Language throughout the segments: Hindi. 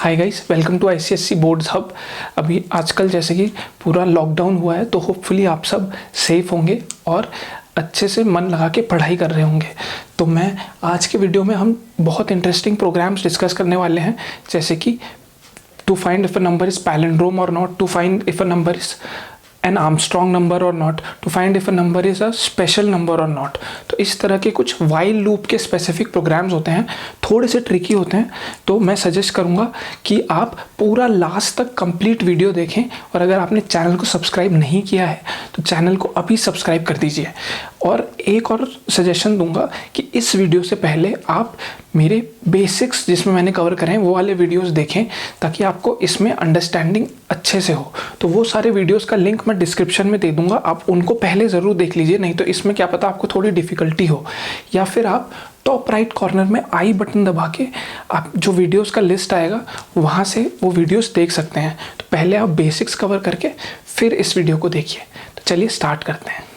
Hi guys, welcome to ICSC boards hub. अभी आजकल जैसे कि पूरा लॉकडाउन हुआ है तो होपफुली आप सब सेफ होंगे और अच्छे से मन लगा के पढ़ाई कर रहे होंगे। तो मैं आज के वीडियो में हम बहुत इंटरेस्टिंग प्रोग्राम्स डिस्कस करने वाले हैं, जैसे कि to find if a number is palindrome और not, to find if a number is an Armstrong number और not, to find if a number is a special number और नॉट। तो इस तरह के कुछ वाइल लूप के स्पेसिफिक प्रोग्राम्स होते हैं, थोड़े से ट्रिकी होते हैं। तो मैं सजेस्ट करूंगा कि आप पूरा लास्ट तक कंप्लीट वीडियो देखें, और अगर आपने चैनल को सब्सक्राइब नहीं किया है तो चैनल को अभी सब्सक्राइब कर दीजिए। और एक और सजेशन दूंगा कि इस वीडियो से पहले आप मेरे बेसिक्स जिसमें मैंने कवर करे हैं वो वाले वीडियोस देखें, ताकि आपको इसमें अंडरस्टैंडिंग अच्छे से हो। तो वो सारे वीडियोस का लिंक मैं डिस्क्रिप्शन में दे दूंगा, आप उनको पहले ज़रूर देख लीजिए, नहीं तो इसमें क्या पता आपको थोड़ी डिफ़िकल्टी हो। या फिर आप टॉप राइट कॉर्नर में आई बटन दबा के आप जो वीडियोस का लिस्ट आएगा वहाँ से वो वीडियोस देख सकते हैं। तो पहले आप बेसिक्स कवर करके फिर इस वीडियो को देखिए। तो चलिए स्टार्ट करते हैं।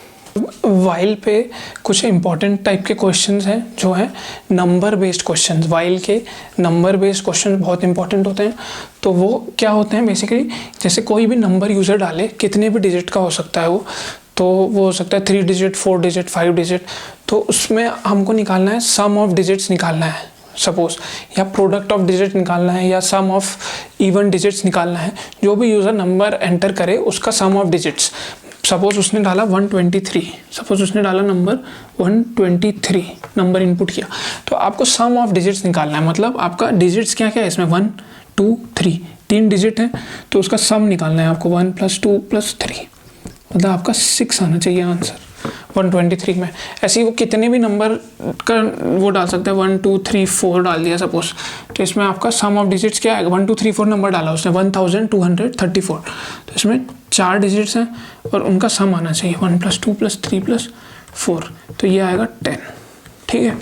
वाइल पे कुछ इंपॉर्टेंट टाइप के क्वेश्चंस हैं जो हैं नंबर बेस्ड क्वेश्चंस। वाइल के नंबर बेस्ड क्वेश्चंस बहुत इंपॉर्टेंट होते हैं। तो वो क्या होते हैं बेसिकली, जैसे कोई भी नंबर यूज़र डाले, कितने भी डिजिट का हो सकता है वो, तो वो हो सकता है 3 डिजिट, 4 डिजिट, 5 डिजिट। तो उसमें हमको निकालना है सम ऑफ डिजिट्स निकालना है सपोज, या प्रोडक्ट ऑफ डिजिट निकालना है, या सम ऑफ इवन डिजिट्स निकालना है। जो भी यूज़र नंबर एंटर करे उसका सम ऑफ डिजिट्स, सपोज उसने डाला 123, सपोज उसने डाला नंबर 123 नंबर इनपुट किया, तो आपको सम ऑफ डिजिट्स निकालना है। मतलब आपका डिजिट्स क्या क्या है इसमें, 1 2 3, 3 डिजिट है तो उसका सम निकालना है आपको, 1 + 2 + 3, मतलब आपका 6 आना चाहिए आंसर 123 में। ऐसे ही वो कितने भी नंबर का वो डाल सकता है, 1 2 3 4 डाल दिया सपोज, तो इसमें आपका सम ऑफ डिजिट्स क्या आएगा, 1 2 3 4 नंबर डाला उसने, 1234। तो इसमें 4 डिजिट्स हैं और उनका सम आना चाहिए 1 + 2 + 3 + 4, तो ये आएगा 10। ठीक है,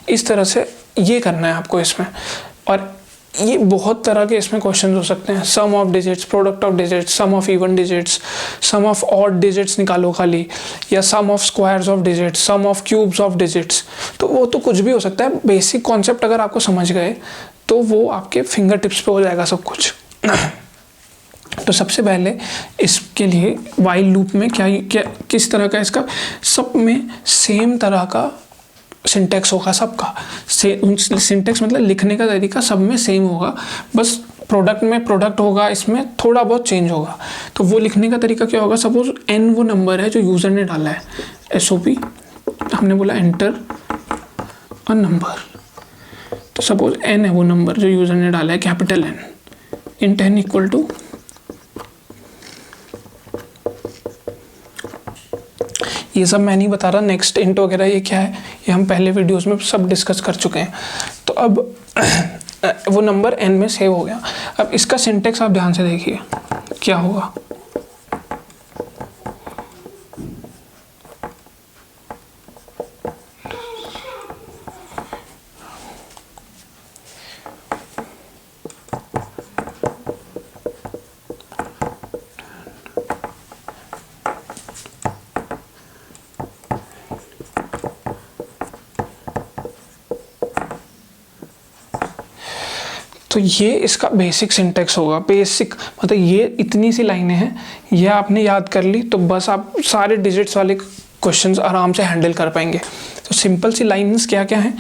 इस तरह से ये करना है आपको इसमें। और ये बहुत तरह के इसमें क्वेश्चन हो सकते हैं, sum of digits, product of digits, sum of even digits, sum of odd digits निकालो खाली, या sum of squares of digits, sum of cubes of digits. तो वो तो कुछ भी हो सकता है। बेसिक कॉन्सेप्ट अगर आपको समझ गए तो वो आपके फिंगर टिप्स पे हो जाएगा सब कुछ। तो सबसे पहले इसके लिए वाइल लूप में क्या किस तरह का, इसका सब में सेम तरह का सिंटेक्स होगा सबका। सिंटेक्स मतलब लिखने का तरीका सब में सेम होगा, बस प्रोडक्ट में प्रोडक्ट होगा, इसमें थोड़ा बहुत चेंज होगा। तो वो लिखने का तरीका क्या होगा, सपोज n वो नंबर है जो यूज़र ने डाला है, SOP हमने बोला एंटर अ नंबर, तो सपोज n है वो नंबर जो यूज़र ने डाला है, कैपिटल N, int n = ये सब मैं नहीं बता रहा, नेक्स्ट इंट वगैरह ये क्या है ये हम पहले वीडियोस में सब डिस्कस कर चुके हैं। तो अब वो नंबर n में सेव हो गया। अब इसका सिंटेक्स आप ध्यान से देखिए क्या होगा। तो ये इसका बेसिक सिंटेक्स होगा। बेसिक मतलब ये इतनी सी लाइनें हैं, ये आपने याद कर ली तो बस आप सारे डिजिट्स वाले क्वेश्चंस आराम से हैंडल कर पाएंगे। तो सिंपल सी लाइन्स क्या क्या हैं,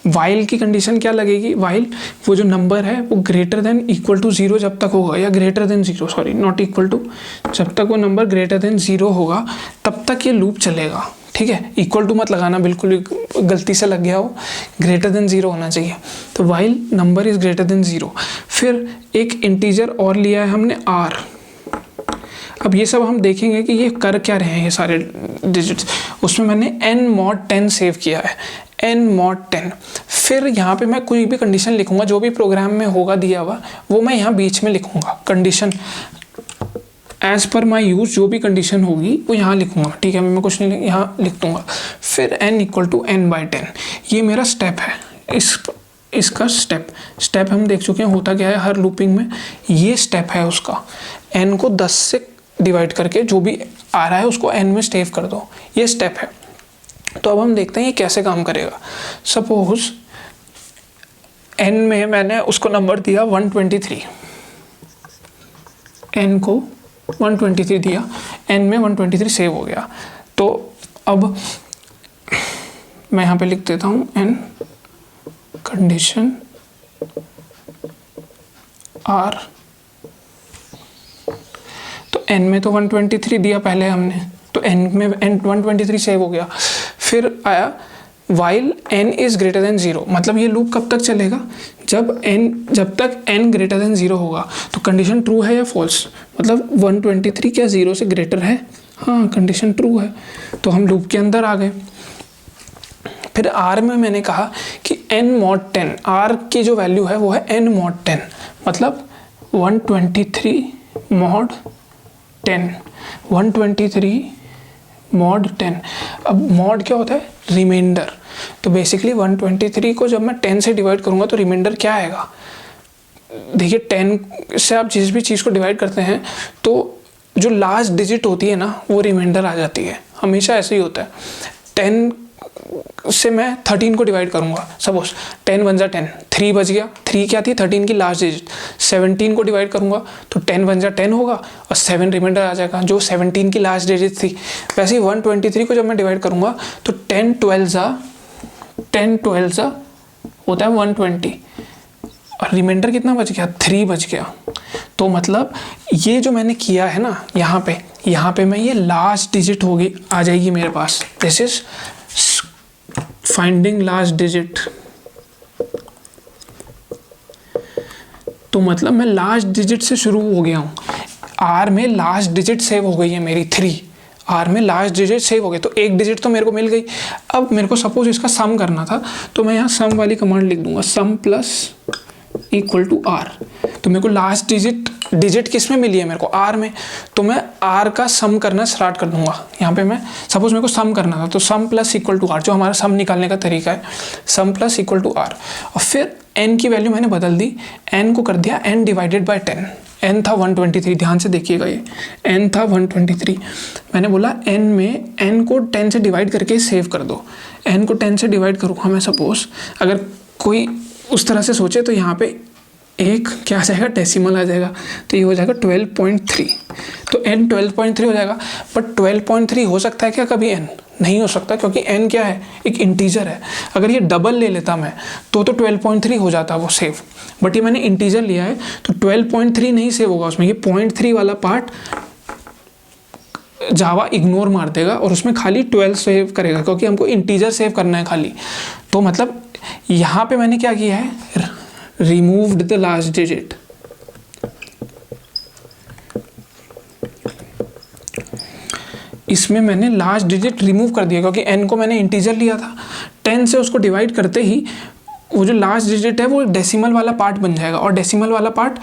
वाइल की कंडीशन क्या लगेगी, वाइल वो जो नंबर है वो ग्रेटर देन इक्वल टू 0 जब तक होगा, या greater than 0, sorry not equal to, जब तक वो नंबर ग्रेटर देन 0 होगा तब तक ये लूप चलेगा। ठीक है, इक्वल टू मत लगाना, बिल्कुल गलती से लग गया हो, ग्रेटर देन 0 होना चाहिए। तो while number is greater than 0। फिर एक इंटीजर और लिया है हमने r। अब ये सब हम देखेंगे कि ये कर क्या रहे हैं ये सारे डिजिट्स। उसमें मैंने n mod 10 सेव किया है, n mod 10। फिर यहाँ पे मैं कोई भी कंडीशन लिखूंगा, जो भी प्रोग्राम में होगा दिया हुआ वो मैं यहाँ बीच में लिखूंगा। कंडीशन एज पर माई यूज जो भी कंडीशन होगी वो यहाँ लिखूंगा। ठीक है, मैं कुछ नहीं यहाँ लिख दूंगा। फिर n = n/10, ये मेरा स्टेप है। इसका स्टेप हम देख चुके हैं होता क्या है हर लूपिंग में। ये स्टेप है उसका, n को 10 से डिवाइड करके जो भी आ रहा है उसको n में सेव कर दो, ये स्टेप है। तो अब हम देखते हैं ये कैसे काम करेगा। सपोज n में मैंने उसको नंबर दिया 123, n को 123 दिया, n में 123 सेव हो गया। तो अब मैं यहाँ पे लिख देता हूँ n कंडीशन r, तो n में तो 123 दिया पहले हमने, तो n में n 123 सेव हो गया। फिर आया while n is greater than 0, मतलब ये लूप कब तक चलेगा, जब तक n ग्रेटर देन 0 होगा। तो कंडीशन ट्रू है या फॉल्स, मतलब 123 क्या 0 से ग्रेटर है, हाँ कंडीशन ट्रू है, तो हम लूप के अंदर आ गए। फिर r में मैंने कहा कि n mod 10, r की जो वैल्यू है वो है n mod 10, मतलब 123 mod 10, 123 mod 10। अब mod क्या होता है, रिमाइंडर। तो बेसिकली 123 को जब मैं 10 से डिवाइड करूंगा तो रिमाइंडर क्या आएगा, देखिए 10 से आप जिस भी चीज़ को डिवाइड करते हैं तो जो लास्ट डिजिट होती है ना वो रिमाइंडर आ जाती है, हमेशा ऐसे ही होता है। 10 से मैं 13 को डिवाइड करूंगा, सपोज 10 1 जा 10, 3 बच गया, 3 क्या थी 13 की लास्ट डिजिट। 17 को डिवाइड करूंगा तो 10 1 जा 10 होगा और 7 रिमाइंडर आ जाएगा जो 17 की लास्ट डिजिट थी। वैसे ही 123 को जब मैं डिवाइड करूंगा तो 10 12 जा होता है 120 और रिमाइंडर कितना बच गया, 3 बच गया। तो मतलब ये जो मैंने किया है ना यहाँ पे मैं ये लास्ट डिजिट होगी आ जाएगी मेरे पास, this is finding last digit. तो मतलब मैं लास्ट डिजिट से शुरू हो गया हूँ, आर में लास्ट डिजिट सेव हो गई है मेरी 3, आर में लास्ट डिजिट सेव हो गई, तो एक डिजिट तो मेरे को मिल गई। अब मेरे को सपोज इसका सम करना था तो मैं यहाँ सम वाली कमांड लिख दूंगा, सम प्लस इक्वल टू आर। तो मेरे को लास्ट डिजिट किस में मिली है, मेरे को आर में, तो मैं आर का सम करना स्टार्ट कर दूंगा। यहाँ पे मैं सपोज मेरे को सम करना था तो sum plus equal to are, जो हमारा सम निकालने का तरीका है, सम प्लस इक्वल टू आर। और फिर n की वैल्यू मैंने बदल दी, n को कर दिया n डिवाइडेड बाय 10, n था 123, ध्यान से देखिएगा ये n था 123। मैंने बोला n में n को 10 से डिवाइड करके सेव कर दो, n को 10 से डिवाइड करूँगा मैं, सपोज अगर कोई उस तरह से सोचे तो यहाँ पे एक क्या आ जाएगा, डेसिमल आ जाएगा, तो ये हो जाएगा 12.3, तो n 12.3 हो जाएगा। बट 12.3 हो सकता है क्या कभी n, नहीं हो सकता, क्योंकि n क्या है, एक इंटीजर है। अगर ये डबल ले लेता मैं तो 12.3 हो जाता वो सेव, बट ये मैंने इंटीजर लिया है तो 12.3 नहीं सेव होगा उसमें, ये 0.3 वाला पार्ट जावा इग्नोर मार देगा और उसमें खाली 12 सेव करेगा, क्योंकि हमको इंटीजर सेव करना है खाली। तो मतलब यहाँ पे मैंने क्या किया है, removed the last digit। इसमें मैंने लास्ट डिजिट रिमूव कर दिया, क्योंकि n को मैंने इंटीजर लिया था, 10 से उसको डिवाइड करते ही वो जो लास्ट डिजिट है वो डेसिमल वाला पार्ट बन जाएगा और डेसिमल वाला पार्ट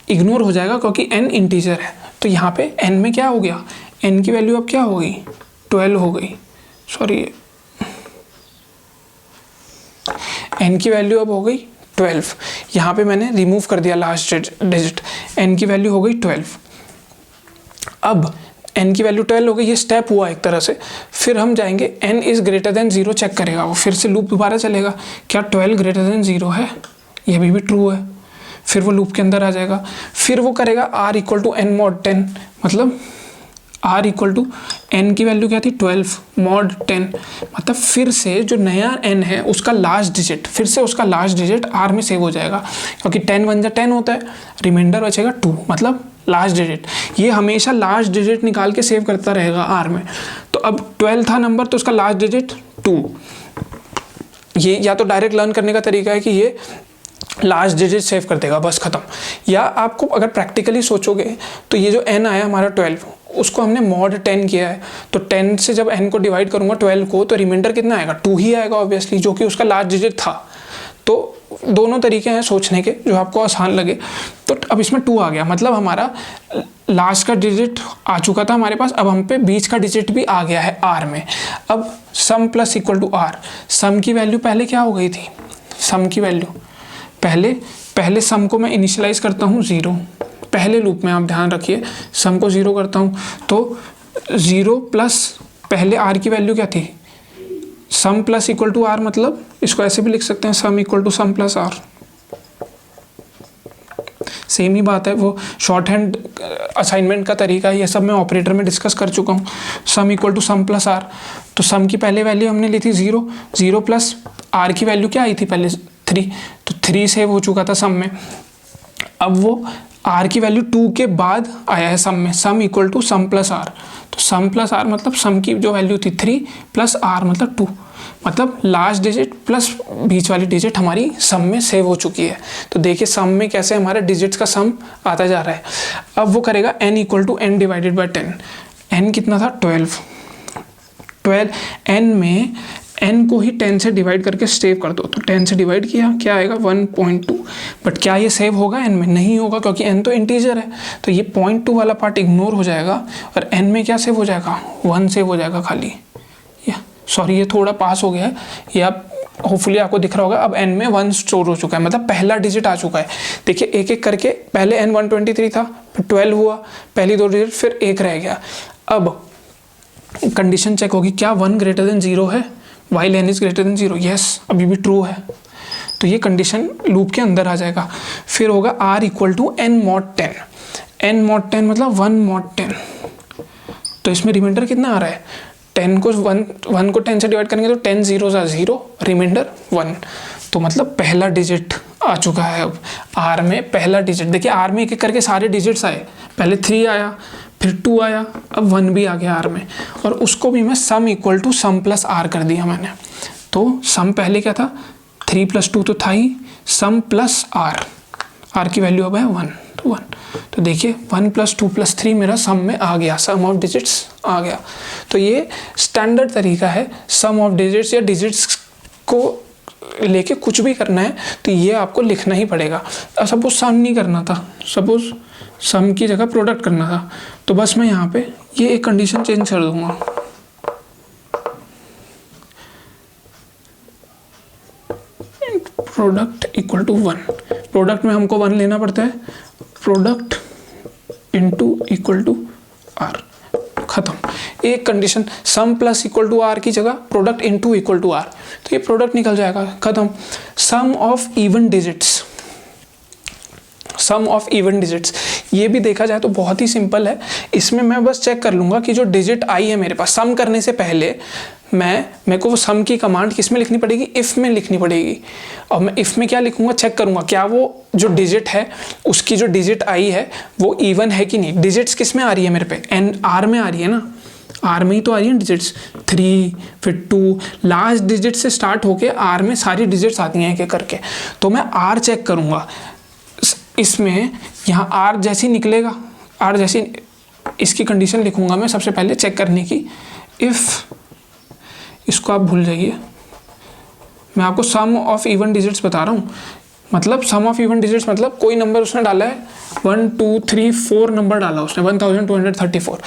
इग्नोर हो जाएगा क्योंकि n इंटीजर है। तो यहाँ पे n में क्या हो गया, n की वैल्यू अब क्या हो गई, 12 हो गई, सॉरी n की वैल्यू अब हो गई 12। यहाँ पे मैंने रिमूव कर दिया लास्ट डिजिट, n की वैल्यू हो गई 12। अब n की वैल्यू 12 हो गई, ये स्टेप हुआ एक तरह से। फिर हम जाएंगे n is greater than 0 check करेगा वो, फिर से लूप दोबारा चलेगा, क्या 12 ग्रेटर देन 0 है, ये भी ट्रू है, फिर वो लूप के अंदर आ जाएगा। फिर वो करेगा r equal to n mod 10, मतलब r इक्वल टू n की वैल्यू क्या थी 12 mod 10, मतलब फिर से जो नया n है उसका लास्ट डिजिट, फिर से उसका लास्ट डिजिट r में सेव हो जाएगा, क्योंकि 10 1 जा 10 होता है, रिमाइंडर बचेगा 2, मतलब लास्ट डिजिट। ये हमेशा लास्ट डिजिट निकाल के सेव करता रहेगा r में। तो अब 12 था नंबर तो उसका लास्ट डिजिट 2। ये या तो डायरेक्ट लर्न करने का तरीका है कि ये लास्ट डिजिट सेव कर देगा, बस खत्म। या आपको अगर प्रैक्टिकली सोचोगे तो ये जो n आया हमारा 12, उसको हमने mod 10 किया है, तो 10 से जब n को डिवाइड करूंगा 12 को, तो रिमाइंडर कितना आएगा, 2 ही आएगा ऑब्वियसली, जो कि उसका लास्ट डिजिट था। तो दोनों तरीके हैं सोचने के, जो आपको आसान लगे। तो अब इसमें 2 आ गया, मतलब हमारा लास्ट का डिजिट आ चुका था हमारे पास, अब हम पे बीच का डिजिट भी आ गया है r में। अब sum plus equal to r, सम की वैल्यू पहले क्या हो गई थी, सम की वैल्यू पहले सम को मैं इनिशियलाइज करता हूँ 0, पहले लूप में आप ध्यान रखिए, सम को 0 करता हूँ तो 0 प्लस पहले r की वैल्यू क्या थी, sum plus equal to r, मतलब इसको ऐसे भी लिख सकते हैं, sum equal to sum plus r, same ही बात है, वो शॉर्ट हैंड असाइनमेंट का तरीका है, ये सब मैं ऑपरेटर में डिस्कस कर चुका हूँ। Sum equal to sum plus R, तो सम की पहले वैल्यू हमने ली थी 0, 0 प्लस आर की वैल्यू क्या आई थी पहले 3, तो 3 सेव हो चुका था सम में। अब वो आर की वैल्यू 2 के बाद आया है सम में, sum equal to sum plus R, तो सम प्लस आर मतलब सम की जो वैल्यू थी 3 प्लस आर मतलब 2, मतलब लास्ट डिजिट प्लस बीच वाली डिजिट हमारी सम में सेव हो चुकी है। तो देखिए सम में कैसे हमारे डिजिट्स का सम आता जा रहा है। अब वो करेगा n equal to n divided by 10, n कितना था 12, n में n को ही 10 से डिवाइड करके सेव कर दो, तो 10 से डिवाइड किया क्या आएगा 1.2, बट क्या ये सेव होगा n में? नहीं होगा, क्योंकि n तो इंटीजर है, तो ये 0.2 वाला पार्ट इग्नोर हो जाएगा और n में क्या सेव हो जाएगा 1 सेव हो जाएगा खाली। सॉरी ये थोड़ा पास हो गया है, ये आप होपफुली आपको दिख रहा होगा। अब n में 1 स्टोर हो चुका है, मतलब पहला डिजिट आ चुका है। देखिए एक एक करके पहले n 123 था, फिर 12 हुआ, पहली 2 डिजिट, फिर 1 रह गया। अब कंडीशन चेक होगी, क्या 1 ग्रेटर देन 0 है, while n is greater than 0, yes अभी भी ट्रू है, तो ये कंडीशन लूप के अंदर आ जाएगा। फिर होगा r equal to n mod 10, n mod 10 मतलब 1 mod 10, तो इसमें रिमाइंडर कितना आ रहा है 10 को 1 को 10 से डिवाइड करेंगे तो 10 0 0, रिमाइंडर 1, तो मतलब पहला डिजिट आ चुका है। अब R में पहला डिजिट, देखिए R में एक एक करके सारे डिजिट्स आए, पहले 3 आया, फिर 2 आया, अब 1 भी आ गया R में, और उसको भी मैं sum equal to sum plus R कर दिया मैंने। तो सम पहले क्या था 3 + 2 तो था ही, सम प्लस R की वैल्यू अब है 1, तो 1, तो देखिए 1 + 2 + 3 मेरा सम में आ गया, सम ऑफ डिजिट्स आ गया। तो ये स्टैंडर्ड तरीका है सम ऑफ डिजिट्स या डिजिट्स को लेके कुछ भी करना है तो ये आपको लिखना ही पड़ेगा। सपोज सम नहीं करना था, सपोज सम की जगह प्रोडक्ट करना था, तो बस मैं यहाँ पे ये एक कंडीशन चेंज कर दूंगा, प्रोडक्ट इक्वल टू 1, प्रोडक्ट में हमको 1 लेना पड़ता है, product into equal to R, खत्म। एक condition sum plus equal to R की जगह product into equal to R, तो ये प्रोडक्ट निकल जाएगा, खत्म। Sum of even digits, sum of even digits, ये भी देखा जाए तो बहुत ही सिंपल है। इसमें मैं बस चेक कर लूँगा कि जो डिजिट आई है मेरे पास, सम करने से पहले मेरे को वो सम की कमांड किस में लिखनी पड़ेगी, इफ़ में लिखनी पड़ेगी, और मैं इफ़ में क्या लिखूँगा, चेक करूँगा क्या वो जो डिजिट है उसकी जो डिजिट आई है वो इवन है कि नहीं। डिजिट्स किस में आ रही है मेरे पे, R में आ रही है ना, R में ही तो आ रही है डिजिट्स, 3 फिर 2, लास्ट डिजिट से स्टार्ट होके R में सारी डिजिट्स आती हैं एक एक करके, तो मैं R चेक करूँगा इसमें, यहाँ R जैसी निकलेगा, R जैसी इसकी कंडीशन लिखूँगा मैं सबसे पहले चेक करने की, इफ़, इसको आप भूल जाइए, मैं आपको सम ऑफ इवन डिजिट्स बता रहा हूँ, मतलब सम ऑफ इवन डिजिट्स मतलब कोई नंबर उसने डाला है 1 2 3 4 नंबर डाला उसने 1234,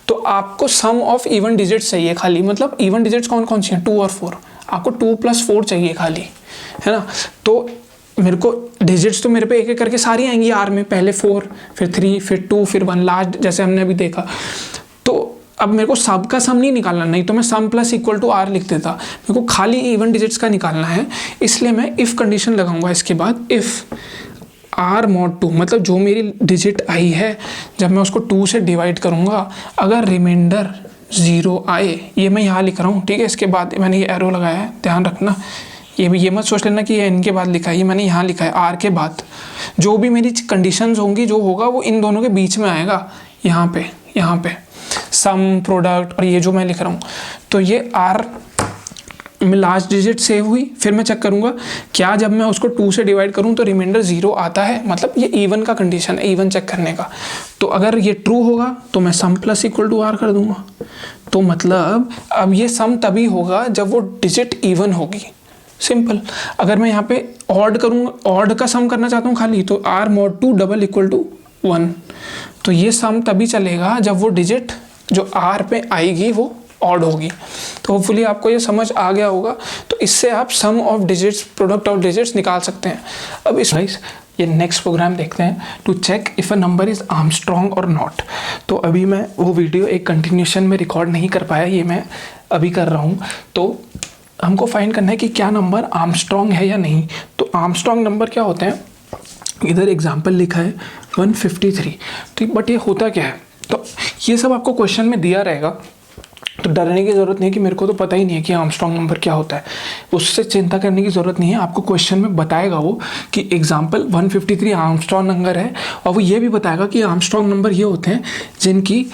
तो आपको सम ऑफ इवन डिजिट्स चाहिए खाली, मतलब इवन डिजिट्स कौन कौन सी हैं 2 और 4, आपको 2 + 4 चाहिए खाली, है ना। तो मेरे को डिजिट्स तो मेरे पे एक एक करके सारी आएंगी R में, पहले 4 फिर 3 फिर 2 फिर 1 लास्ट, जैसे हमने अभी देखा। तो अब मेरे को सब का सम नहीं निकालना, नहीं तो मैं सम प्लस इक्वल टू R लिख देता, मेरे को खाली इवन डिजिट्स का निकालना है, इसलिए मैं इफ़ कंडीशन लगाऊंगा इसके बाद, इफ़ R mod 2 मतलब जो मेरी डिजिट आई है जब मैं उसको 2 से डिवाइड करूंगा, अगर रिमाइंडर 0 आए, ये मैं यहाँ लिख रहा हूँ, ठीक है। इसके बाद मैंने ये एरो लगाया है, ध्यान रखना, ये मत सोच लेना कि ये n के बाद लिखा है, ये मैंने यहाँ लिखा है R के बाद। जो भी मेरी कंडीशंस होंगी, जो होगा वो इन दोनों के बीच में आएगा, यहाँ पे सम, प्रोडक्ट, और ये जो मैं लिख रहा हूँ, तो ये R में लास्ट डिजिट सेव हुई। फिर मैं चेक करूँगा क्या जब मैं उसको 2 से डिवाइड करूँ तो रिमाइंडर 0 आता है, मतलब ये इवन का कंडीशन है, इवन चेक करने का। तो अगर ये ट्रू होगा तो मैं सम प्लस इक्वल टू R कर दूंगा, तो मतलब अब ये सम तभी होगा जब वो डिजिट इवन होगी, सिंपल। अगर मैं यहाँ पे ऑड करूँगा, ऑड का सम करना चाहता हूँ खाली, तो R mod 2 double equal to 1, तो ये सम तभी चलेगा जब वो डिजिट जो R पे आएगी वो ऑड होगी। तो होपफुली आपको ये समझ आ गया होगा। तो इससे आप sum of digits, product of digits निकाल सकते हैं। अब इस ये नेक्स्ट प्रोग्राम देखते हैं, to check if a number is Armstrong और नॉट। तो अभी मैं वो वीडियो एक कंटिन्यूशन में रिकॉर्ड नहीं कर पाया, ये मैं अभी कर रहा हूँ। तो हमको फाइंड करना है कि क्या नंबर आर्मस्ट्रॉन्ग है या नहीं। तो आर्मस्ट्रॉन्ग नंबर क्या होते हैं, इधर एग्जाम्पल लिखा है 153, ठीक, बट ये होता क्या है? तो ये सब आपको क्वेश्चन में दिया रहेगा, तो डरने की ज़रूरत नहीं है कि मेरे को तो पता ही नहीं है कि आर्मस्ट्रॉन्ग नंबर क्या होता है, उससे चिंता करने की ज़रूरत नहीं है। आपको क्वेश्चन में बताएगा वो कि एग्जाम्पल 153 आर्मस्ट्रॉन्ग नंबर है, और वो ये भी बताएगा कि आर्मस्ट्रॉन्ग नंबर ये होते हैं जिनकी,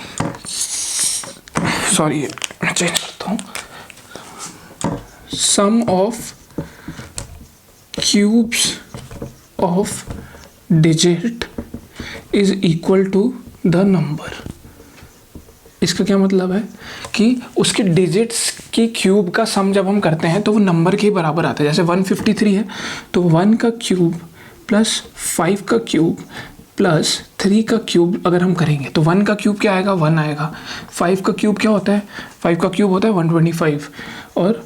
सॉरी चेंज करता हूँ, sum of cubes of digit is equal to the number. इसका क्या मतलब है कि उसके डिजिट्स की क्यूब का सम जब हम करते हैं तो वो नंबर के ही बराबर आता है। जैसे 153 है तो 1 का क्यूब प्लस 5 का क्यूब प्लस 3 का क्यूब अगर हम करेंगे तो 1 का क्यूब क्या आएगा? 1 आएगा। 5 का क्यूब क्या होता है? 5 का क्यूब होता है 125, और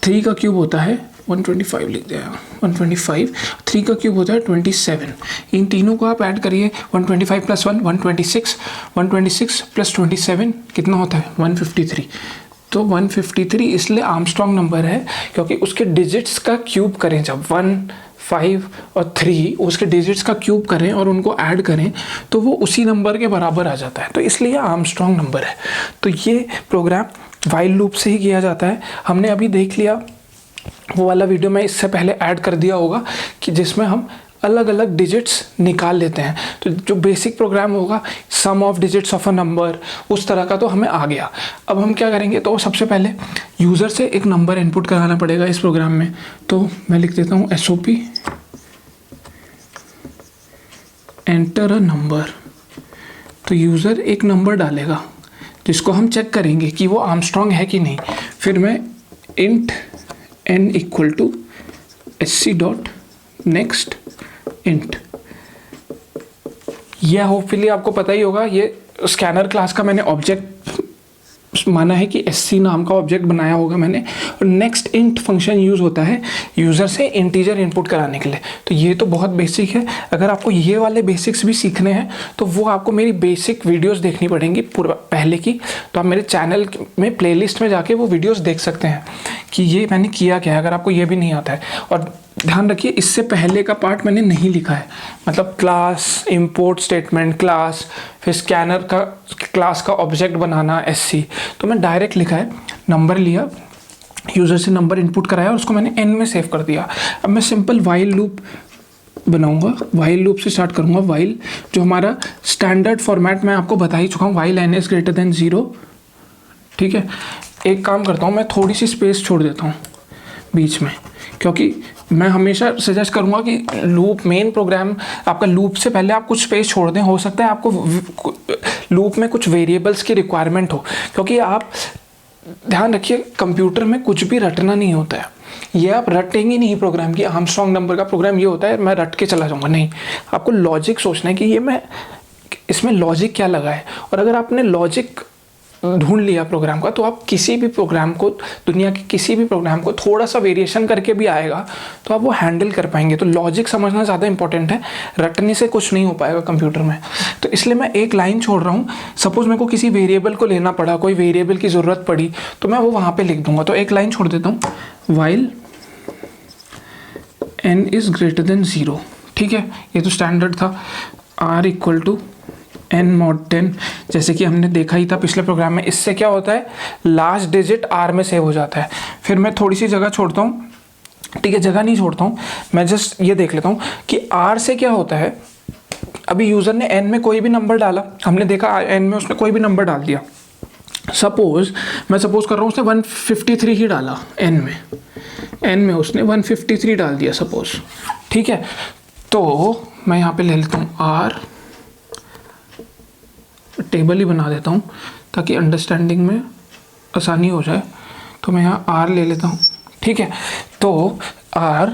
3 का क्यूब होता है 125, लिख दिया 125, 3 का क्यूब होता है 27। इन तीनों को आप ऐड करिए, 125 प्लस 1 126, 126 प्लस 27 कितना होता है? 153। तो 153 इसलिए आर्मस्ट्रॉन्ग नंबर है क्योंकि उसके डिजिट्स का क्यूब करें, जब 1, 5 और 3 उसके डिजिट्स का क्यूब करें और उनको ऐड करें तो वो उसी नंबर के बराबर आ जाता है, तो इसलिए आर्मस्ट्रॉन्ग नंबर है। तो ये प्रोग्राम व्हाइल लूप से ही किया जाता है। हमने अभी देख लिया, वो वाला वीडियो मैं इससे पहले ऐड कर दिया होगा कि जिसमें हम अलग अलग डिजिट्स निकाल लेते हैं। तो जो बेसिक प्रोग्राम होगा sum of digits of a number, उस तरह का तो हमें आ गया। अब हम क्या करेंगे, तो सबसे पहले यूज़र से एक नंबर इनपुट कराना पड़ेगा इस प्रोग्राम में। तो मैं लिख देता हूँ SOP एंटर अ नंबर। तो यूज़र एक नंबर डालेगा जिसको हम चेक करेंगे कि वो आर्मस्ट्रॉन्ग है कि नहीं। फिर मैं int n equal to sc dot next int. यह होपफुली आपको पता ही होगा, ये स्कैनर क्लास का मैंने ऑब्जेक्ट माना है कि SC नाम का ऑब्जेक्ट बनाया होगा मैंने, और नेक्स्ट इंट फंक्शन यूज़ होता है यूज़र से इंटीजर इनपुट कराने के लिए। तो ये तो बहुत बेसिक है। अगर आपको ये वाले बेसिक्स भी सीखने हैं तो वो आपको मेरी बेसिक वीडियोस देखनी पड़ेंगी पूरा पहले की। तो आप मेरे चैनल में प्लेलिस्ट में जाके वो वीडियोस देख सकते हैं कि ये मैंने किया क्या है, अगर आपको ये भी नहीं आता है। और ध्यान रखिए इससे पहले का पार्ट मैंने नहीं लिखा है, मतलब क्लास, इंपोर्ट स्टेटमेंट, क्लास, फिर स्कैनर का क्लास का ऑब्जेक्ट बनाना SC, तो मैं डायरेक्ट लिखा है, नंबर लिया, यूज़र से नंबर इनपुट कराया और उसको मैंने n में सेव कर दिया। अब मैं सिंपल वाइल लूप बनाऊंगा, वाइल लूप से स्टार्ट करूंगा। वाइल जो हमारा स्टैंडर्ड फॉर्मेट मैं आपको बता ही चुका हूँ, while n is greater than 0, ठीक है। एक काम करता हूँ, मैं थोड़ी सी स्पेस छोड़ देता हूँ बीच में, क्योंकि मैं हमेशा सजेस्ट करूंगा कि लूप, मेन प्रोग्राम आपका लूप से पहले आप कुछ स्पेस छोड़ दें। हो सकता है आपको लूप में कुछ वेरिएबल्स की रिक्वायरमेंट हो, क्योंकि आप ध्यान रखिए कंप्यूटर में कुछ भी रटना नहीं होता है। ये आप रटेंगे नहीं प्रोग्राम की, आर्मस्ट्रॉन्ग नंबर का प्रोग्राम ये होता है मैं रट के चला जाऊंगा, नहीं, आपको लॉजिक सोचना है कि ये मैं इसमें लॉजिक क्या लगा है। और अगर आपने लॉजिक ढूंढ लिया प्रोग्राम का, तो आप किसी भी प्रोग्राम को, दुनिया के किसी भी प्रोग्राम को थोड़ा सा वेरिएशन करके भी आएगा तो आप वो हैंडल कर पाएंगे। तो लॉजिक समझना ज़्यादा इंपॉर्टेंट है, रटने से कुछ नहीं हो पाएगा कंप्यूटर में। तो इसलिए मैं एक लाइन छोड़ रहा हूँ। सपोज मेरे को किसी वेरिएबल को लेना पड़ा, कोई वेरिएबल की ज़रूरत पड़ी, तो मैं वो वहाँ पर लिख दूंगा। तो एक लाइन छोड़ देता हूँ, while n is greater than 0, ठीक है। ये तो स्टैंडर्ड था। r equal to n mod 10, जैसे कि हमने देखा ही था पिछले प्रोग्राम में। इससे क्या होता है, लास्ट डिजिट r में सेव हो जाता है। फिर मैं थोड़ी सी जगह छोड़ता हूँ, ठीक है, जगह नहीं छोड़ता हूँ, मैं जस्ट ये देख लेता हूँ कि r से क्या होता है। अभी यूज़र ने n में कोई भी नंबर डाला, हमने देखा n में उसने कोई भी नंबर डाल दिया। मैं सपोज कर रहा हूँ उसने 153 ही डाला, n में उसने 153 डाल दिया सपोज, ठीक है। तो मैं यहाँ पे ले लेता हूँ r, टेबल ही बना देता हूँ ताकि अंडरस्टैंडिंग में आसानी हो जाए। तो मैं यहाँ r ले लेता हूँ, ठीक है। तो r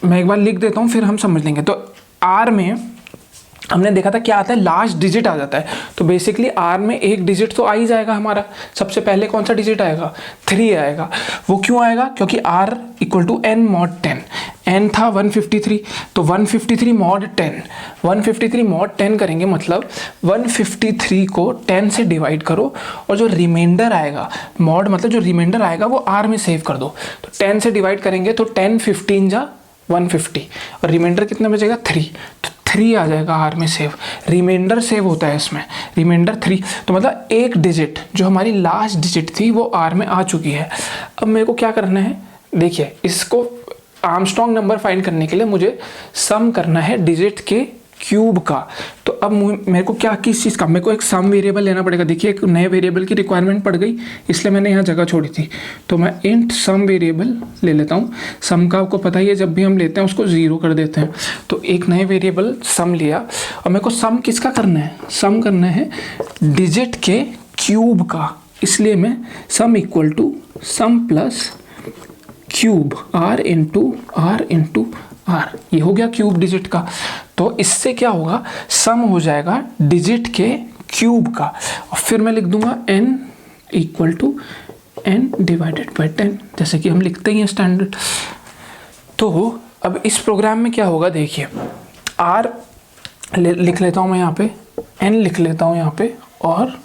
मैं एक बार लिख देता हूँ, फिर हम समझ लेंगे। तो r में हमने देखा था क्या आता है, लास्ट डिजिट आ जाता है। तो बेसिकली r में एक डिजिट तो आ ही जाएगा हमारा। सबसे पहले कौन सा डिजिट आएगा, 3 आएगा। वो क्यों आएगा, क्योंकि r equal to n mod 10, n था 153, तो 153 mod 10, 153 mod 10 करेंगे, मतलब 153 को 10 से डिवाइड करो और जो रिमाइंडर आएगा, मॉड मतलब जो रिमाइंडर आएगा वो r में सेव कर दो। तो 10 से डिवाइड करेंगे तो 10 15 जा 150 और रिमाइंडर कितना बचेगा 3, तो 3 आ जाएगा आर में सेव। रिमाइंडर सेव होता है इसमें, रिमाइंडर 3, तो मतलब एक डिजिट जो हमारी लास्ट डिजिट थी वो आर में आ चुकी है। अब मेरे को क्या करना है, देखिए इसको आर्मस्ट्रॉन्ग नंबर फाइंड करने के लिए मुझे सम करना है डिजिट के क्यूब का। तो अब मेरे को क्या किस चीज़ का, मेरे को एक सम वेरिएबल लेना पड़ेगा। देखिए एक नए वेरिएबल की रिक्वायरमेंट पड़ गई, इसलिए मैंने यहाँ जगह छोड़ी थी। तो मैं इंट सम वेरिएबल ले लेता हूँ। सम का आपको पता ही है, जब भी हम लेते हैं उसको 0 कर देते हैं। तो एक नए वेरिएबल सम लिया और मेरे को सम किसका करना है, सम करना है डिजिट के क्यूब का। इसलिए मैं sum equal to sum plus cube R into R, ये हो गया क्यूब डिजिट का। तो इससे क्या होगा, सम हो जाएगा डिजिट के क्यूब का। और फिर मैं लिख दूंगा n equal to n divided by 10, जैसे कि हम लिखते ही हैं स्टैंडर्ड। तो अब इस प्रोग्राम में क्या होगा, देखिए r लिख लेता हूँ मैं यहाँ पे, n लिख लेता हूँ यहाँ पे और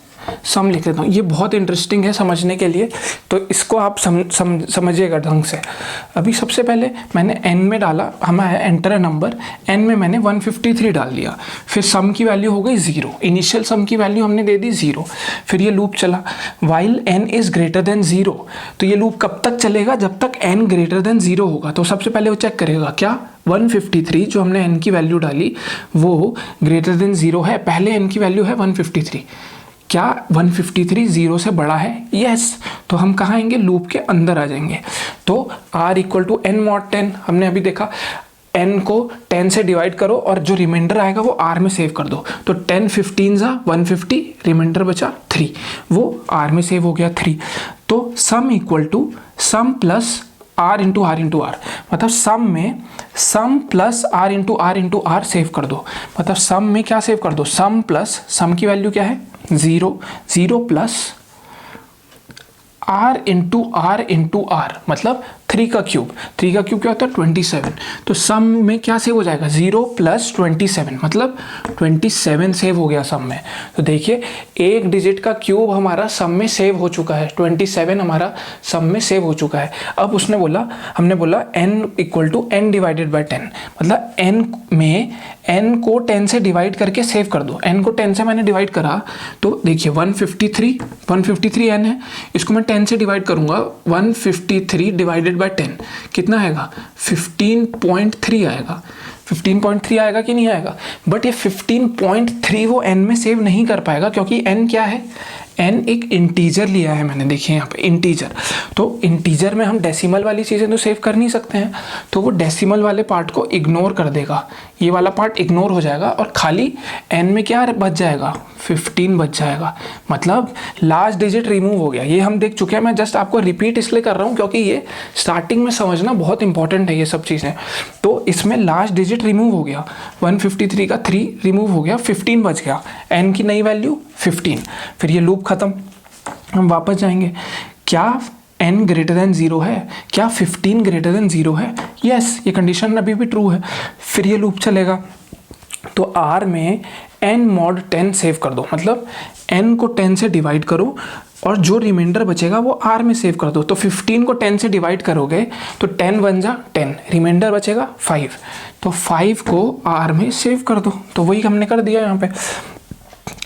सम लिख लेता हूँ। ये बहुत इंटरेस्टिंग है समझने के लिए, तो इसको आप समझिएगा ढंग से। अभी सबसे पहले मैंने n में डाला, हमारा एंटर नंबर, n में मैंने 153 डाल दिया। फिर सम की वैल्यू हो गई 0, इनिशियल सम की वैल्यू हमने दे दी 0। फिर ये लूप चला while n is greater than 0। तो ये लूप कब तक चलेगा, जब तक n ग्रेटर देन 0 होगा। तो सबसे पहले वो चेक करेगा क्या 153 जो हमने n की वैल्यू डाली वो ग्रेटर देन 0 है। पहले n की वैल्यू है 153, क्या 153 0 से बड़ा है, यस। तो हम कहाँ आएंगे, लूप के अंदर आ जाएंगे। तो r equal to n mod 10, हमने अभी देखा n को 10 से डिवाइड करो और जो रिमाइंडर आएगा वो r में सेव कर दो। तो 10 15 जा 150, रिमाइंडर बचा 3, वो r में सेव हो गया 3। तो sum equal to sum plus r into R into R, मतलब सम में sum plus r into R save कर दो। मतलब सम में क्या सेव कर दो, सम प्लस, सम की वैल्यू क्या है 0, 0 प्लस r इंटू आर मतलब 3 का क्यूब। 3 का क्यूब क्या होता है 27। तो सम में क्या सेव हो जाएगा 0 प्लस 27, मतलब 27 सेव हो गया सम में। तो देखिए एक डिजिट का क्यूब हमारा सम में सेव हो चुका है, 27 हमारा सम में सेव हो चुका है। अब उसने बोला, हमने बोला n equal to n divided by 10, मतलब n में n को 10 से डिवाइड करके सेव कर दो। n को 10 से मैंने डिवाइड करा तो देखिए 153 n है, इसको मैं 10 से डिवाइड करूंगा, 153 डिवाइडेड बाय 10 कितना आएगा 15.3 आएगा। 15.3 आएगा कि नहीं आएगा, बट ये 15.3 वो n में सेव नहीं कर पाएगा क्योंकि n क्या है, n एक इंटीजर लिया है मैंने, देखिए यहाँ पे इंटीजर। तो इंटीजर में हम डेसिमल वाली चीज़ें तो सेव कर नहीं सकते हैं, तो वो डेसिमल वाले पार्ट को इग्नोर कर देगा, ये वाला पार्ट इग्नोर हो जाएगा और खाली n में क्या बच जाएगा 15 बच जाएगा। मतलब लास्ट डिजिट रिमूव हो गया। ये हम देख चुके हैं, मैं जस्ट आपको रिपीट इसलिए कर रहा हूँ क्योंकि ये स्टार्टिंग में समझना बहुत इंपॉर्टेंट है ये सब चीज़ें। तो इसमें लास्ट डिजिट रिमूव हो गया, 153 का 3 रिमूव हो गया, 15 बच गया, n की नई वैल्यू 15। फिर ये लूप खत्म, हम वापस जाएंगे, क्या n ग्रेटर देन 0 है, क्या 15 ग्रेटर देन 0 है, यस, ये कंडीशन अभी भी ट्रू है। फिर ये लूप चलेगा, तो r में n मॉड 10 सेव कर दो, मतलब n को 10 से डिवाइड करो और जो रिमाइंडर बचेगा वो r में सेव कर दो। तो 15 को 10 से डिवाइड करोगे तो 10 बन जा 10, रिमाइंडर बचेगा 5, तो 5 को r में सेव कर दो। तो वही हमने कर दिया यहाँ पे।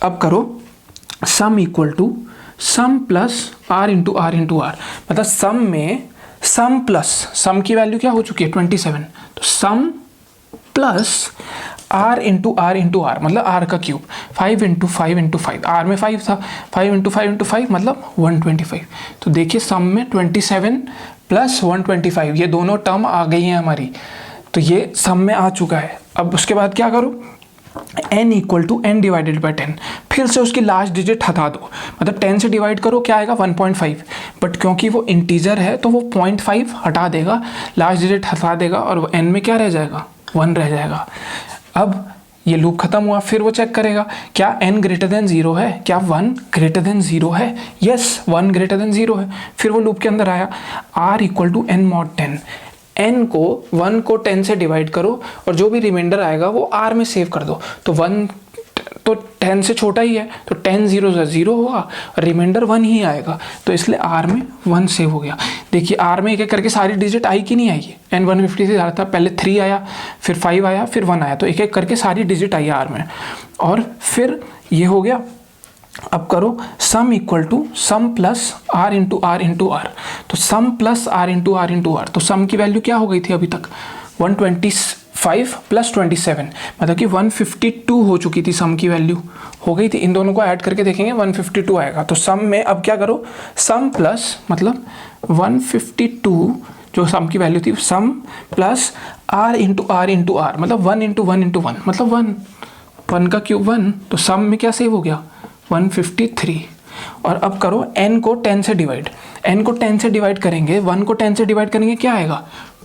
अब करो sum equal to sum plus r into R, मतलब सम में सम प्लस, सम की वैल्यू क्या हो चुकी है 27, तो sum plus r into R मतलब r का क्यूब, 5 इंटू 5, r में 5 था, 5 इंटू 5 मतलब 125। तो देखिए सम में 27 प्लस 125 ये दोनों टर्म आ गई हैं हमारी, तो ये सम में आ चुका है। अब उसके बाद क्या करो, n equal to n divided by 10, फिर से उसकी लास्ट डिजिट हटा दो, मतलब 10 से डिवाइड करो क्या आएगा 1.5, बट क्योंकि वो इंटीजर है तो वो 0.5 हटा देगा, लास्ट डिजिट हटा देगा और n में क्या रह जाएगा 1 रह जाएगा। अब ये लूप खत्म हुआ, फिर वो चेक करेगा क्या n ग्रेटर देन 0 है, क्या 1 ग्रेटर देन 0 है, यस 1 ग्रेटर देन 0 है। फिर वो लूप के अंदर आया, r equal to n mod 10, n को 1 को 10 से डिवाइड करो और जो भी रिमाइंडर आएगा वो r में सेव कर दो। तो 1 तो 10 से छोटा ही है, तो 10 0 से 0 होगा, रिमाइंडर 1 ही आएगा, तो इसलिए R में 1 सेव हो गया। देखिए R में एक एक करके सारी डिजिट आई कि नहीं आई, N 150 से आ रहा था, पहले 3 आया, फिर 5 आया, फिर 1 आया, तो एक एक करके सारी डिजिट आई R में, और फिर ये हो गया। अब करो sum equal to sum plus R into R into R, तो sum plus R into R into R, तो सम की वैल्यू क्या हो गई थी अभी तक, 125 प्लस 27, मतलब कि 152 हो चुकी थी, सम की वैल्यू हो गई थी। इन दोनों को ऐड करके देखेंगे 152 आएगा। तो सम में अब क्या करो, सम प्लस मतलब 152 जो सम की वैल्यू थी, sum plus R into R into R, मतलब 1 इंटू 1 इंटू 1, मतलब 1 का क्यूब 1, तो सम में क्या सेव हो गया 153। और अब करो n को 10 से डिवाइड, n को 10 से डिवाइड करेंगे, 1 को 10 से डिवाइड करेंगे, क्या आएगा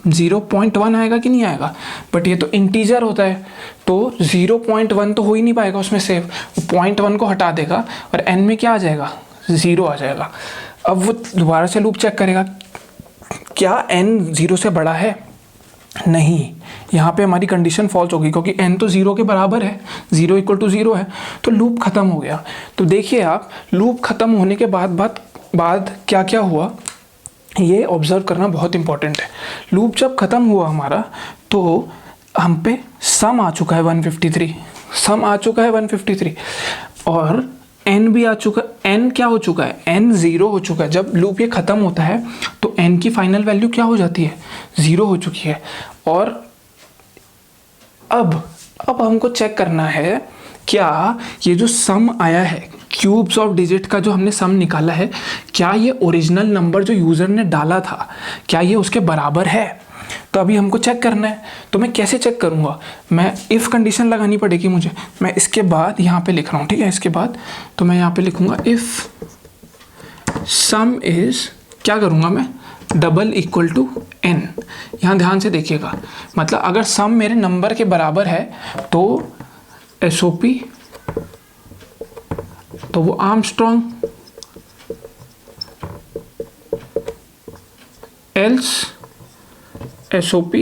0.1 आएगा कि नहीं आएगा, बट ये तो इंटीजर होता है, तो 0.1 तो हो ही नहीं पाएगा उसमें सेव, वो 0.1 को हटा देगा और n में क्या आ जाएगा 0 आ जाएगा। अब वो दोबारा से लूप चेक करेगा, क्या n 0 से बड़ा है, नहीं, यहाँ पे हमारी कंडीशन फॉल्स होगी क्योंकि n तो 0 के बराबर है, 0 इक्वल टू 0 है, तो लूप खत्म हो गया। तो देखिए आप, लूप खत्म होने के बाद क्या क्या हुआ, ये ऑब्जर्व करना बहुत इंपॉर्टेंट है। लूप जब खत्म हुआ हमारा, तो हम पे सम आ चुका है 153, सम आ चुका है 153, और n भी आ चुका, n क्या हो चुका है, n 0 हो चुका है। जब लूप ये ख़त्म होता है तो n की फाइनल वैल्यू क्या हो जाती है, 0 हो चुकी है। और अब हमको चेक करना है, क्या ये जो सम आया है, क्यूब्स ऑफ डिजिट का जो हमने सम निकाला है, क्या ये ओरिजिनल नंबर जो यूज़र ने डाला था, क्या ये उसके बराबर है। तो अभी हमको चेक करना है, तो मैं कैसे चेक करूँगा, मैं इफ़ कंडीशन लगानी पड़ेगी मुझे। मैं इसके बाद यहाँ पे लिख रहा हूँ, ठीक है, इसके बाद तो मैं यहाँ पे लिखूँगा इफ़ सम इज़, क्या करूँगा मैं, डबल इक्वल टू n। यहाँ ध्यान से देखिएगा, मतलब अगर सम मेरे नंबर के बराबर है तो SOP, तो वो Armstrong, else SOP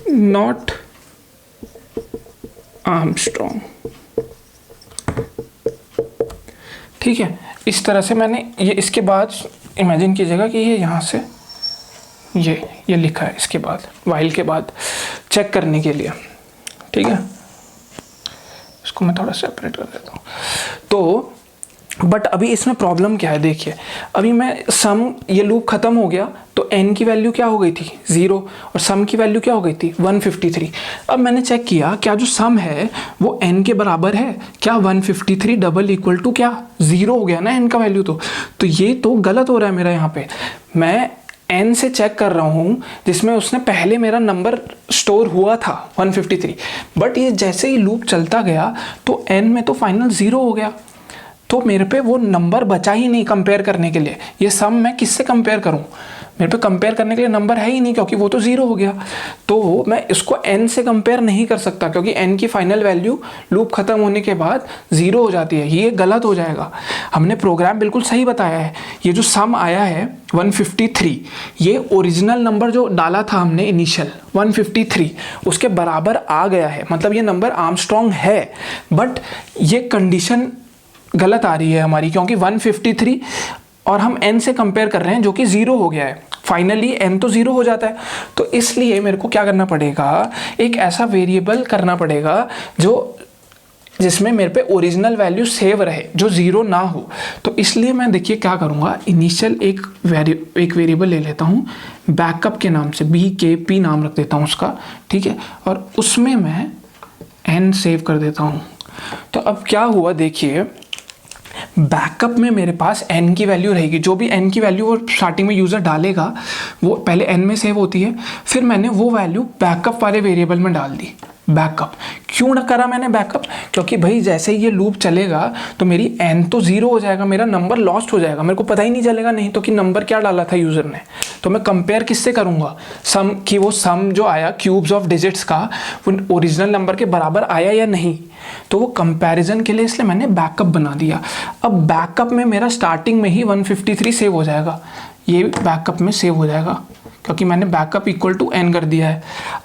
not Armstrong. ठीक है, इस तरह से मैंने ये, इसके बाद इमेजिन कीजिएगा कि ये यहाँ से ये लिखा है, इसके बाद वाइल के बाद चेक करने के लिए, ठीक है। इसको मैं थोड़ा सेपरेट कर देता हूँ। तो बट अभी इसमें प्रॉब्लम क्या है, देखिए अभी मैं सम, ये लूप ख़त्म हो गया तो n की वैल्यू क्या हो गई थी 0, और सम की वैल्यू क्या हो गई थी 153। अब मैंने चेक किया, क्या जो सम है वो n के बराबर है, क्या 153 डबल इक्वल टू क्या 0 हो गया ना n का वैल्यू, तो ये तो गलत हो रहा है मेरा। यहाँ पे मैं n से चेक कर रहा हूँ जिसमें उसने पहले मेरा नंबर स्टोर हुआ था 153, बट ये जैसे ही लूप चलता गया तो n में तो फाइनल 0 हो गया, तो मेरे पे वो नंबर बचा ही नहीं कंपेयर करने के लिए। ये सम मैं किससे कंपेयर करूं, मेरे पे कंपेयर करने के लिए नंबर है ही नहीं क्योंकि वो तो 0 हो गया। तो मैं इसको n से कंपेयर नहीं कर सकता क्योंकि n की फाइनल वैल्यू लूप ख़त्म होने के बाद 0 हो जाती है, ये गलत हो जाएगा। हमने प्रोग्राम बिल्कुल सही बताया है। ये जो सम आया है 153, ये ओरिजिनल नंबर जो डाला था हमने इनिशियल 153, उसके बराबर आ गया है, मतलब ये नंबर आर्मस्ट्रॉन्ग है। बट ये कंडीशन गलत आ रही है हमारी, क्योंकि 153 और हम n से कंपेयर कर रहे हैं जो कि 0 हो गया है। फाइनली n तो 0 हो जाता है, तो इसलिए मेरे को क्या करना पड़ेगा, एक ऐसा वेरिएबल करना पड़ेगा जिसमें मेरे पे ओरिजिनल वैल्यू सेव रहे, जो 0 ना हो। तो इसलिए मैं देखिए क्या करूँगा, इनिशियल एक वेरिएबल ले लेता हूँ बैकअप के नाम से, BKP नाम रख देता हूँ उसका, ठीक है, और उसमें मैं n सेव कर देता हूँ। तो अब क्या हुआ देखिए, बैकअप में मेरे पास n की वैल्यू रहेगी, जो भी n की वैल्यू वो स्टार्टिंग में यूज़र डालेगा वो पहले n में सेव होती है, फिर मैंने वो वैल्यू बैकअप वाले वेरिएबल में डाल दी। बैकअप क्यों ना करा मैंने बैकअप, क्योंकि भाई जैसे ही ये लूप चलेगा तो मेरी n तो 0 हो जाएगा, मेरा नंबर लॉस्ट हो जाएगा, मेरे को पता ही नहीं चलेगा नहीं तो कि नंबर क्या डाला था यूज़र ने। तो मैं कंपेयर किससे करूँगा, सम की, वो सम जो आया क्यूब्स ऑफ डिजिट्स का वो ओरिजिनल नंबर के बराबर आया या नहीं, तो वो कंपैरिजन के लिए इसलिए मैंने बैकअप बना दिया। अब बैकअप में मेरा स्टार्टिंग में ही 153 सेव हो जाएगा, ये बैकअप में सेव हो जाएगा क्योंकि मैंने बैकअप इक्वल टू n कर दिया है।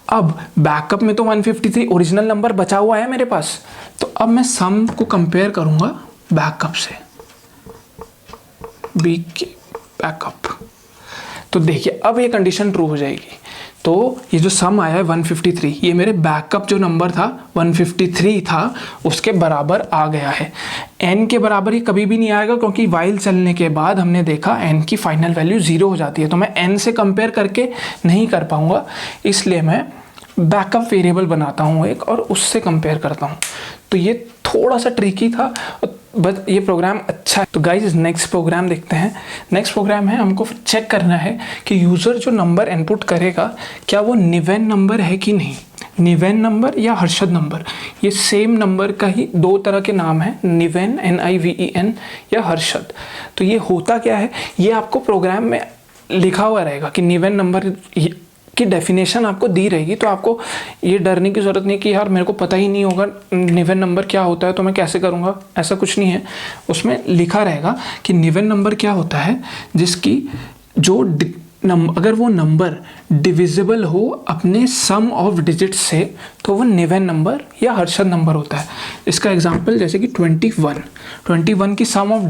अब बैकअप में तो 153 ओरिजिनल नंबर बचा हुआ है मेरे पास, तो अब मैं सम को कंपेयर करूँगा बैकअप से, बी के बैकअप। तो देखिए अब ये कंडीशन ट्रू हो जाएगी। तो ये जो सम आया है 153, ये मेरे बैकअप जो नंबर था 153 था उसके बराबर आ गया है। n के बराबर ही कभी भी नहीं आएगा, क्योंकि वाइल चलने के बाद हमने देखा n की फाइनल वैल्यू 0 हो जाती है। तो मैं n से कंपेयर करके नहीं कर पाऊंगा, इसलिए मैं बैकअप वेरिएबल बनाता हूँ एक और उससे कंपेयर करता हूँ। तो ये थोड़ा सा ट्रिकी था, बट ये प्रोग्राम अच्छा है। तो गाइज नेक्स्ट प्रोग्राम देखते हैं। नेक्स्ट प्रोग्राम है, हमको चेक करना है कि यूज़र जो नंबर इनपुट करेगा क्या वो निवेन नंबर है कि नहीं। निवेन नंबर या हर्षद नंबर, ये सेम नंबर का ही दो तरह के नाम है, निवेन NIVEN या हर्षद। तो ये होता क्या है, ये आपको प्रोग्राम में लिखा हुआ रहेगा कि निवेन नंबर की डेफिनेशन आपको दी रहेगी। तो आपको ये डरने की ज़रूरत नहीं कि यार मेरे को पता ही नहीं होगा निवेन नंबर क्या होता है तो मैं कैसे करूँगा, ऐसा कुछ नहीं है। उसमें लिखा रहेगा कि निवेन नंबर क्या होता है, जिसकी जो अगर वो नंबर डिविजिबल हो अपने सम ऑफ डिजिट्स से तो वो निवेन नंबर या हर्षद नंबर होता है। इसका एग्जांपल जैसे कि 21 की सम ऑफ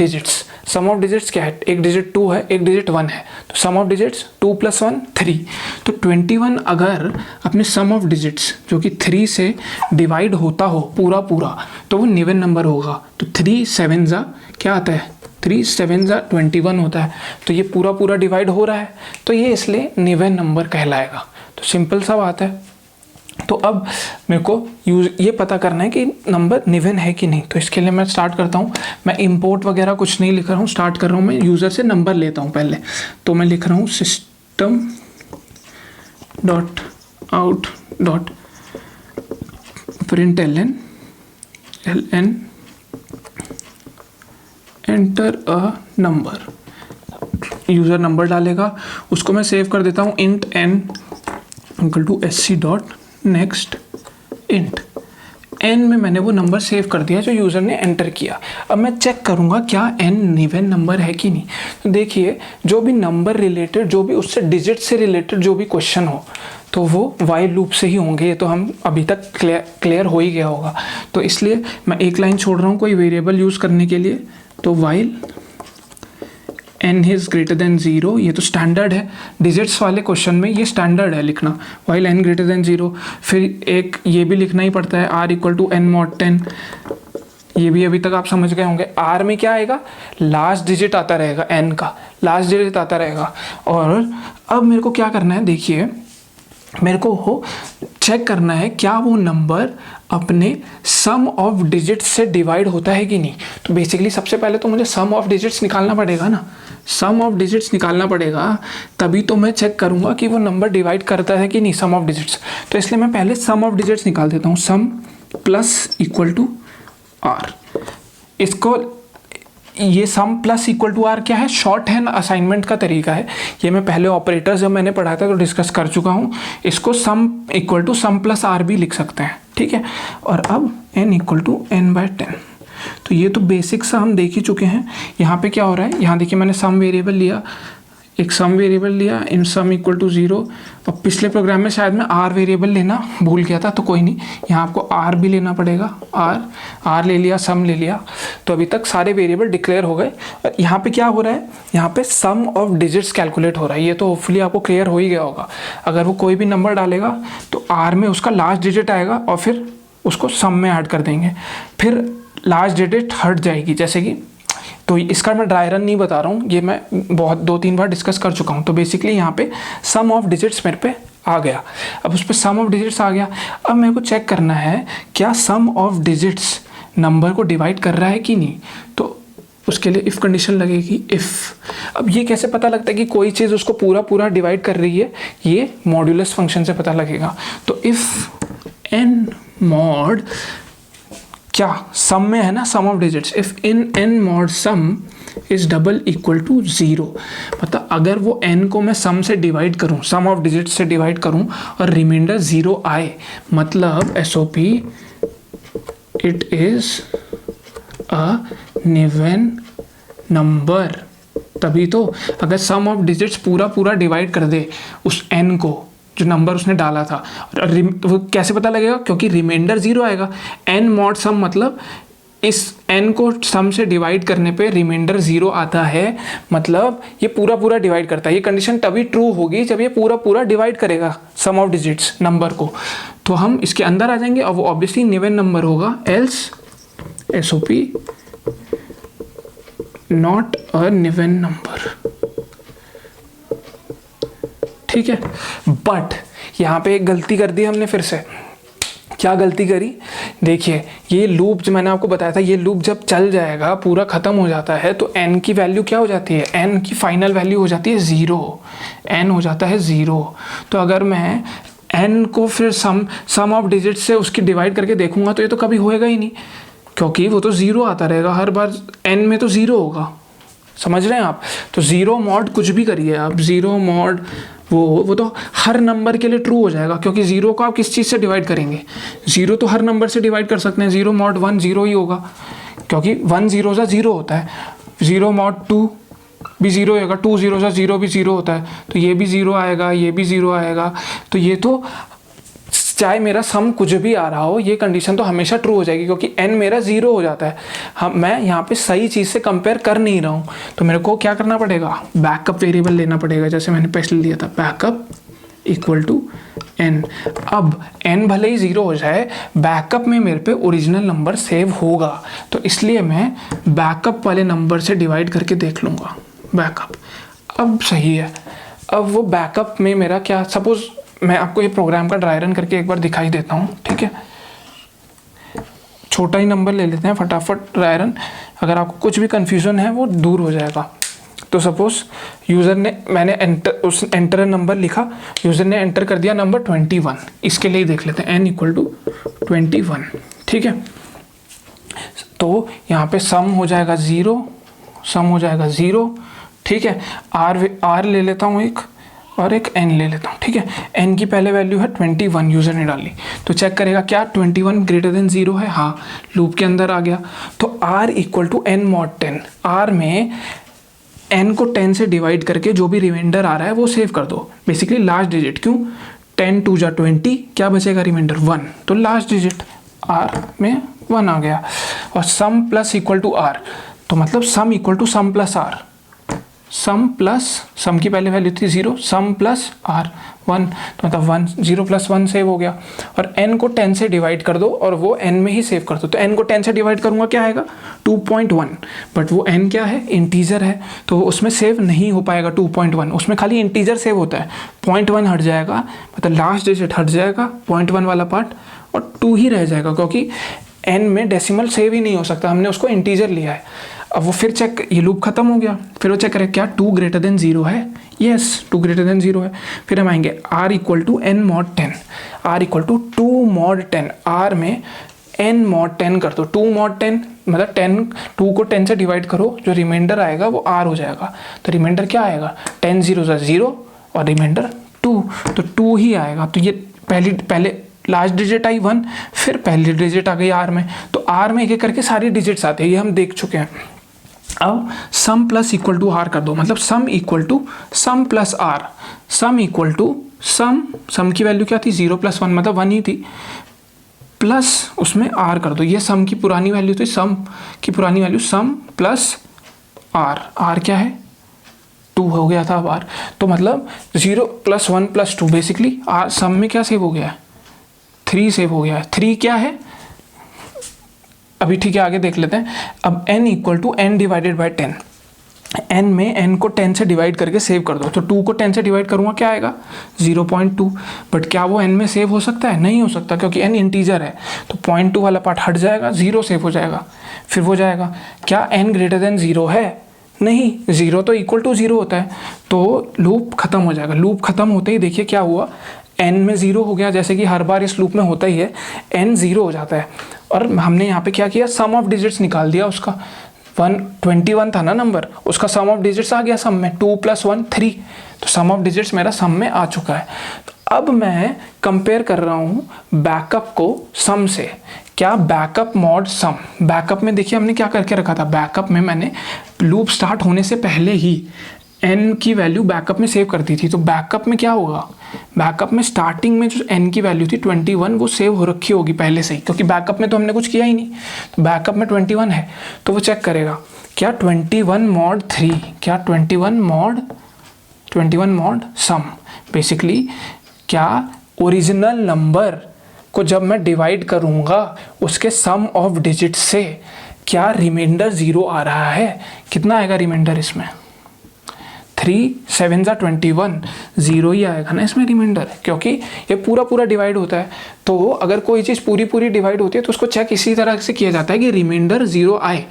डिजिट्स क्या है, एक डिजिट 2 है, एक डिजिट 1 है, तो सम ऑफ डिजिट्स 2 + 1 3। तो 21 अगर अपने सम ऑफ डिजिट्स जो कि 3 से डिवाइड होता हो पूरा तो वो निवेन नंबर होगा। तो 3 7 क्या आता है, 3 7 21 होता है। तो ये पूरा डिवाइड हो रहा है, तो ये इसलिए निवेन नंबर कहलाएगा। तो सिंपल सा बात है। तो अब मेरे को ये पता करना है कि नंबर निवेन है कि नहीं। तो इसके लिए मैं स्टार्ट करता हूँ। मैं इंपोर्ट वगैरह कुछ नहीं लिख रहा हूँ, स्टार्ट कर रहा हूँ मैं यूज़र से नंबर लेता हूँ पहले। तो मैं लिख रहा हूँ system.out.println enter a number. User number डालेगा, उसको मैं सेव कर देता हूँ int n = sc.next int। n में मैंने वो नंबर सेव कर दिया जो यूज़र ने एंटर किया। अब मैं चेक करूँगा क्या n निवेन नंबर है कि नहीं। तो देखिए जो भी नंबर रिलेटेड, जो भी उससे डिजिट से रिलेटेड जो भी क्वेश्चन हो तो वो वाइल लूप से ही होंगे। ये तो हम अभी तक क्लियर हो ही गया होगा। तो इसलिए मैं एक लाइन छोड़ रहा हूँ कोई वेरिएबल यूज़ करने के लिए। तो while n is greater than 0, ये तो स्टैंडर्ड है डिजिट्स वाले क्वेश्चन में, ये स्टैंडर्ड है लिखना वाइल n ग्रेटर देन 0। फिर एक ये भी लिखना ही पड़ता है r = n mod 10। ये भी अभी तक आप समझ गए होंगे। r में क्या आएगा, लास्ट डिजिट आता रहेगा, n का लास्ट डिजिट आता रहेगा। और अब मेरे को क्या करना है, देखिए मेरे को हो चेक करना है क्या वो नंबर अपने सम ऑफ डिजिट्स से डिवाइड होता है कि नहीं। तो बेसिकली सबसे पहले तो मुझे सम ऑफ डिजिट्स निकालना पड़ेगा ना, सम ऑफ डिजिट्स निकालना पड़ेगा, तभी तो मैं चेक करूँगा कि वो नंबर डिवाइड करता है कि नहीं सम ऑफ डिजिट्स। तो इसलिए मैं पहले सम ऑफ डिजिट्स निकाल देता हूँ। सम प्लस इक्वल टू आर, इसको ये सम प्लस इक्वल टू आर क्या है, शॉर्ट हैंड असाइनमेंट का तरीका है। ये मैं पहले ऑपरेटर्स जब मैंने पढ़ाया था तो डिस्कस कर चुका हूँ। इसको sum equal to sum plus R भी लिख सकते हैं, ठीक है। और अब n = n/10। तो ये तो बेसिक सा हम देख ही चुके हैं। यहाँ पे क्या हो रहा है, यहाँ देखिए मैंने सम वेरिएबल लिया, एक सम वेरिएबल लिया इन सम = 0। और पिछले प्रोग्राम में शायद मैं आर वेरिएबल लेना भूल गया था, तो कोई नहीं, यहाँ आपको आर भी लेना पड़ेगा। आर ले लिया, सम ले लिया। तो अभी तक सारे वेरिएबल डिक्लेयर हो गए। और यहाँ पे क्या हो रहा है, यहाँ पे सम ऑफ डिजिट्स कैलकुलेट हो रहा है। ये तो होपफुली आपको क्लियर हो ही गया होगा। अगर वो कोई भी नंबर डालेगा तो आर में उसका लास्ट डिजिट आएगा और फिर उसको सम में ऐड कर देंगे, फिर लास्ट डिजिट हट जाएगी। जैसे कि तो इसका मैं ड्राई रन नहीं बता रहा हूँ, ये मैं बहुत 2-3 बार डिस्कस कर चुका हूँ। तो बेसिकली यहाँ पे सम ऑफ डिजिट्स मेरे पे आ गया। अब उस पर सम ऑफ डिजिट्स आ गया। अब मेरे को चेक करना है क्या सम ऑफ डिजिट्स नंबर को डिवाइड कर रहा है कि नहीं। तो उसके लिए इफ़ कंडीशन लगेगी, इफ़। अब ये कैसे पता लगता है कि कोई चीज़ उसको पूरा डिवाइड कर रही है, ये मॉड्यूलस फंक्शन से पता लगेगा। तो इफ़ n mod क्या सम में है ना, sum of digits, if in n mod sum is = 0। मतलब अगर वो n को मैं सम से डिवाइड करूं, सम ऑफ डिजिट्स से डिवाइड करूं और रिमाइंडर 0 आए, मतलब SOP it is a Niven number. तभी तो अगर सम ऑफ डिजिट्स पूरा डिवाइड कर दे उस n को जो नंबर उसने डाला था। और तो वो कैसे पता लगेगा, क्योंकि रिमाइंडर 0 आएगा। n मॉड सम मतलब इस n को सम से डिवाइड करने पे रिमाइंडर 0 आता है, मतलब ये पूरा पूरा डिवाइड करता है। ये कंडीशन तभी ट्रू होगी जब ये पूरा पूरा डिवाइड करेगा सम ऑफ डिजिट्स नंबर को। तो हम इसके अंदर आ जाएंगे और वो ऑब्वियसली निवन नंबर होगा, else SOP not a Niven number. ठीक है, बट यहाँ पे एक गलती कर दी हमने फिर से। क्या गलती करी, देखिए ये लूप जो मैंने आपको बताया था, ये लूप जब चल जाएगा पूरा ख़त्म हो जाता है तो n की वैल्यू क्या हो जाती है, n की फाइनल वैल्यू हो जाती है 0, n हो जाता है 0। तो अगर मैं n को फिर सम ऑफ डिजिट से उसकी डिवाइड करके देखूंगा तो ये तो कभी होएगा ही नहीं, क्योंकि वो तो 0 आता रहेगा हर बार, n में तो 0 होगा। समझ रहे हैं आप। तो 0 मॉड कुछ भी करिए आप, 0 मॉड वो तो हर नंबर के लिए ट्रू हो जाएगा, क्योंकि 0 को आप किस चीज़ से डिवाइड करेंगे, 0 तो हर नंबर से डिवाइड कर सकते हैं। 0 मॉड 1 0 ही होगा, क्योंकि 1 0 सा 0 होता है। 0 मॉड 2 भी 0 होगा, 2 0 सा 0 भी 0 होता है। तो ये भी 0 आएगा, ये भी 0 आएगा। तो ये तो चाहे मेरा सम कुछ भी आ रहा हो, ये कंडीशन तो हमेशा ट्रू हो जाएगी, क्योंकि n मेरा 0 हो जाता है। मैं यहाँ पे सही चीज़ से कंपेयर कर नहीं रहा हूँ, तो मेरे को क्या करना पड़ेगा, बैकअप वेरिएबल लेना पड़ेगा, जैसे मैंने पहले लिया था बैकअप इक्वल टू n। अब n भले ही 0 हो जाए, बैकअप में मेरे पे ओरिजिनल नंबर सेव होगा, तो इसलिए मैं बैकअप वाले नंबर से डिवाइड करके देख लूँगा। बैकअप अब सही है। अब वो बैकअप में मेरा क्या, सपोज मैं आपको ये प्रोग्राम का ड्राई रन करके एक बार दिखाई देता हूँ, ठीक है। छोटा ही नंबर ले लेते हैं फटाफट ड्राई रन, अगर आपको कुछ भी कन्फ्यूज़न है वो दूर हो जाएगा। तो सपोज यूज़र ने, मैंने एंटर नंबर लिखा, यूज़र ने एंटर कर दिया नंबर 21। इसके लिए देख लेते हैं n इक्वल टू 21, ठीक है। तो यहाँ पे सम हो जाएगा 0, सम हो जाएगा 0, ठीक है। r ले लेता हूँ एक, और एक n ले लेता हूँ, ठीक है। n की पहले वैल्यू है 21, यूज़र ने डाली, तो चेक करेगा क्या 21 ग्रेटर देन 0 है, हाँ, लूप के अंदर आ गया। तो r equal to n mod 10, r में n को 10 से डिवाइड करके जो भी रिमाइंडर आ रहा है वो सेव कर दो। बेसिकली लास्ट डिजिट, क्यों, 10 2 जा 20, क्या बचेगा रिमाइंडर 1, तो लास्ट डिजिट r में 1 आ गया। और sum plus equal to r, तो मतलब sum equal to sum plus r, sum plus, sum की पहले वैल्यू थी 0, सम प्लस r 1, तो मतलब 1, 0 प्लस 1 सेव हो गया। और n को 10 से डिवाइड कर दो और वो n में ही सेव कर दो। तो n को 10 से डिवाइड करूँगा क्या आएगा 2.1, बट वो n क्या है, इंटीजर है, तो उसमें सेव नहीं हो पाएगा 2.1, उसमें खाली इंटीजर सेव होता है। 0.1 हट जाएगा, मतलब लास्ट डिजिट हट जाएगा 0.1 वाला पार्ट, और 2 ही रह जाएगा, क्योंकि n में डेसिमल सेव ही नहीं हो सकता, हमने उसको इंटीजर लिया है। अब वो फिर चेक, ये लूप खत्म हो गया, फिर वो चेक करें क्या 2 ग्रेटर देन 0 है, यस 2 ग्रेटर देन 0 है। फिर हम आएंगे r equal to n mod 10, r equal to 2 mod 10, r में n मॉड 10 कर दो। 2 मॉड 10 मतलब 2 को 10 से डिवाइड करो, जो रिमाइंडर आएगा वो r हो जाएगा। तो रिमाइंडर क्या आएगा, 10 0 0 और रिमाइंडर 2, तो 2 ही आएगा। तो ये पहले लास्ट डिजिट आई 1, फिर पहली डिजिट आ गई r में, तो r में एक एक करके सारी डिजिट्स आते हैं, ये हम देख चुके हैं। अब sum plus equal to r कर दो, मतलब sum equal to sum plus r, sum equal to sum की वैल्यू क्या थी 0 प्लस 1, मतलब 1 ही थी, प्लस उसमें r कर दो। ये सम की पुरानी वैल्यू थी, सम की पुरानी वैल्यू सम प्लस r क्या है 2 हो गया था अब r, तो मतलब 0 प्लस 1 प्लस 2, बेसिकली r सम में क्या सेव हो गया है 3 सेव हो गया है। 3 क्या है अभी, ठीक है आगे देख लेते हैं। अब n equal to n divided by 10, n में n को 10 से डिवाइड करके सेव कर दो। तो 2 को 10 से डिवाइड करूँगा क्या आएगा 0.2, बट क्या वो n में सेव हो सकता है, नहीं हो सकता, क्योंकि n इंटीजर है। तो 0.2 वाला पार्ट हट जाएगा, 0 सेव हो जाएगा। फिर वो जाएगा क्या n ग्रेटर देन 0 है, नहीं, 0 तो इक्वल टू 0 होता है, तो लूप खत्म हो जाएगा। लूप खत्म होते ही देखिए क्या हुआ, n में 0 हो गया, जैसे कि हर बार इस लूप में होता ही है, n 0 हो जाता है। और हमने यहाँ पे क्या किया, सम ऑफ डिजिट्स निकाल दिया उसका, 21 था ना नंबर, उसका सम ऑफ डिजिट्स आ गया सम में, 2 + 1 3, तो सम ऑफ डिजिट्स मेरा सम में आ चुका है। तो अब मैं कंपेयर कर रहा हूँ बैकअप को सम से, क्या बैकअप मॉड सम। बैकअप में देखिए हमने क्या करके रखा था, बैकअप में मैंने लूप स्टार्ट होने से पहले ही n की वैल्यू बैकअप में सेव कर दी थी। तो बैकअप में क्या होगा, बैकअप में स्टार्टिंग में जो n की वैल्यू थी 21 वो सेव हो रखी होगी पहले से ही, क्योंकि बैकअप में तो हमने कुछ किया ही नहीं, तो बैकअप में 21 है तो वो चेक करेगा क्या 21 mod 3, क्या 21 mod सम, बेसिकली क्या ओरिजिनल नंबर को जब मैं डिवाइड करूँगा उसके सम ऑफ डिजिट से क्या रिमाइंडर 0 आ रहा है। कितना आएगा रिमाइंडर इसमें, 3 7 21, 0 ही आएगा ना इसमें रिमाइंडर, क्योंकि ये पूरा डिवाइड होता है। तो अगर कोई चीज़ पूरी डिवाइड होती है तो उसको चेक इसी तरह से किया जाता है कि रिमाइंडर 0 आए।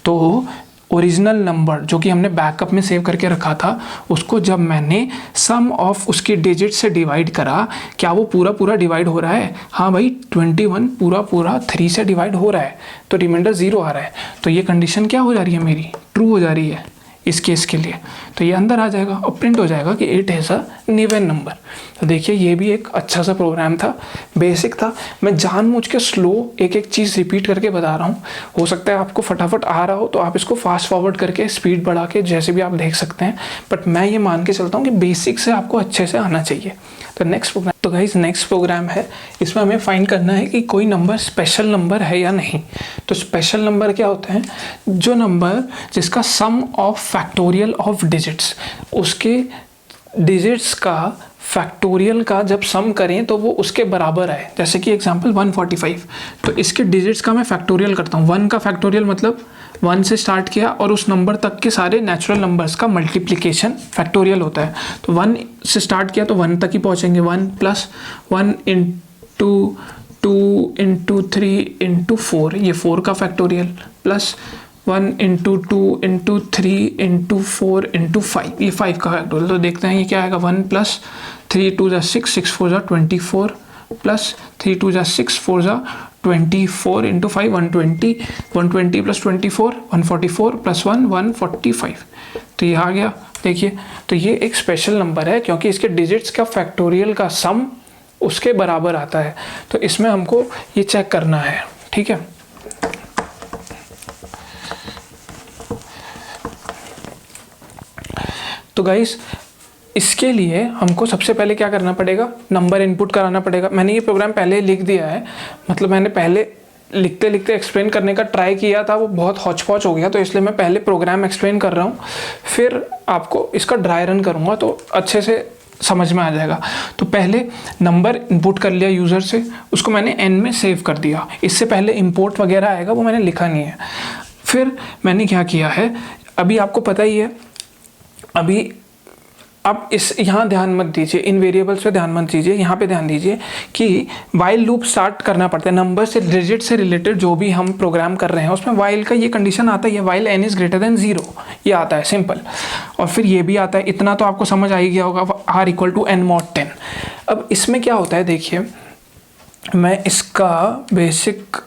तो ओरिजिनल नंबर जो कि हमने बैकअप में सेव करके रखा था उसको जब मैंने सम ऑफ उसकी डिजिट से डिवाइड करा, क्या वो पूरा डिवाइड हो रहा है, हाँ भाई 21 पूरा 3 से डिवाइड हो रहा है तो रिमाइंडर 0 आ रहा है। तो ये कंडीशन क्या हो जा रही है मेरी, ट्रू हो जा रही है इस केस के लिए। तो ये अंदर आ जाएगा और प्रिंट हो जाएगा कि it is a Niven number. तो देखिए ये भी एक अच्छा सा प्रोग्राम था, बेसिक था। मैं जानबूझ के स्लो एक चीज़ रिपीट करके बता रहा हूँ, हो सकता है आपको फटाफट आ रहा हो तो आप इसको फास्ट फॉरवर्ड करके स्पीड बढ़ा के जैसे भी आप देख सकते हैं, बट मैं ये मान के चलता हूँ कि बेसिक से आपको अच्छे से आना चाहिए। तो नेक्स्ट प्रोग्राम है, इसमें हमें फाइंड करना है कि कोई नंबर स्पेशल नंबर है या नहीं। तो स्पेशल नंबर क्या होता है, जो नंबर जिसका सम ऑफ फैक्टोरियल ऑफ डिजिट्स, उसके डिजिट्स का फैक्टोरियल का जब सम करें तो वो उसके बराबर है। जैसे कि एग्जांपल 145, तो इसके डिजिट्स का मैं फैक्टोरियल करता हूँ। 1 का फैक्टोरियल मतलब 1 से स्टार्ट किया और उस नंबर तक के सारे नेचुरल नंबर्स का मल्टीप्लिकेशन फैक्टोरियल होता है। तो 1 से स्टार्ट किया तो 1 तक ही पहुँचेंगे। 1 + 1 × 2 × 3 × 4, ये 4 का फैक्टोरियल, प्लस 1 × 2 × 3 × 4 × 5, ये 5 का फैक्टोरियल। तो देखते हैं ये क्या आएगा, 1 + 3 2 6 6 4 24, प्लस 3 2 6 4 24 × 5 120, 120 + 24 144 + 1 145। तो ये आ गया। देखिए तो ये एक स्पेशल नंबर है क्योंकि इसके डिजिट्स का फैक्टोरियल का सम उसके बराबर आता है। तो इसमें हमको ये चेक करना है, ठीक है। तो गाइस इसके लिए हमको सबसे पहले क्या करना पड़ेगा, नंबर इनपुट कराना पड़ेगा। मैंने ये प्रोग्राम पहले लिख दिया है, मतलब मैंने पहले लिखते लिखते एक्सप्लेन करने का ट्राई किया था, वो बहुत हौच पौच हो गया, तो इसलिए मैं पहले प्रोग्राम एक्सप्लेन कर रहा हूँ, फिर आपको इसका ड्राई रन करूँगा तो अच्छे से समझ में आ जाएगा। तो पहले नंबर इनपुट कर लिया यूज़र से, उसको मैंने n में सेव कर दिया। इससे पहले इंपोर्ट वगैरह आएगा वो मैंने लिखा नहीं है। फिर मैंने क्या किया है, अभी आपको पता ही है, अभी आप इस यहाँ ध्यान मत दीजिए, इन वेरिएबल्स पे ध्यान मत दीजिए, यहाँ पे ध्यान दीजिए कि वाइल लूप स्टार्ट करना पड़ता है। नंबर से डिजिट से रिलेटेड जो भी हम प्रोग्राम कर रहे हैं उसमें वाइल का ये कंडीशन आता है, वाइल n > 0, ये आता है सिंपल। और फिर ये भी आता है, इतना तो आपको समझ आ ही गया होगा, r = n mod 10। अब इसमें क्या होता है, देखिए मैं इसका बेसिक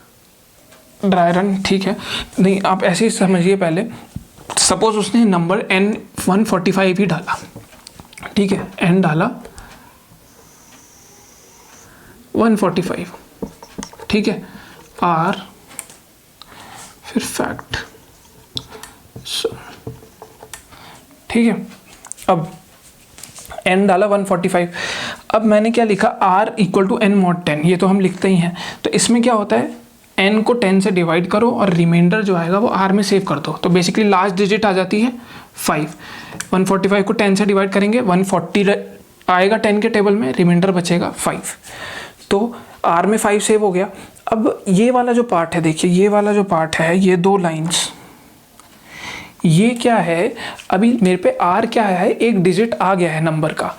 ड्राई रन, ठीक है, नहीं आप ऐसे ही समझिए। पहले सपोज उसने नंबर n 145 ही डाला, ठीक है, n डाला 145, ठीक है, r फिर फैक्ट, ठीक है। अब n डाला 145, अब मैंने क्या लिखा, r = n mod 10, ये तो हम लिखते ही हैं। तो इसमें क्या होता है, n को 10 से डिवाइड करो और रिमाइंडर जो आएगा वो r में सेव कर दो। तो बेसिकली लास्ट डिजिट आ जाती है 5। 145 को 10 से डिवाइड करेंगे, 140 आएगा 10 के टेबल में, रिमाइंडर बचेगा 5। तो r में 5 सेव हो गया। अब ये वाला जो पार्ट है, देखिए ये वाला जो पार्ट है, ये 2 लाइन्स, ये क्या है, अभी मेरे पे r क्या है, एक डिजिट आ गया है नंबर का।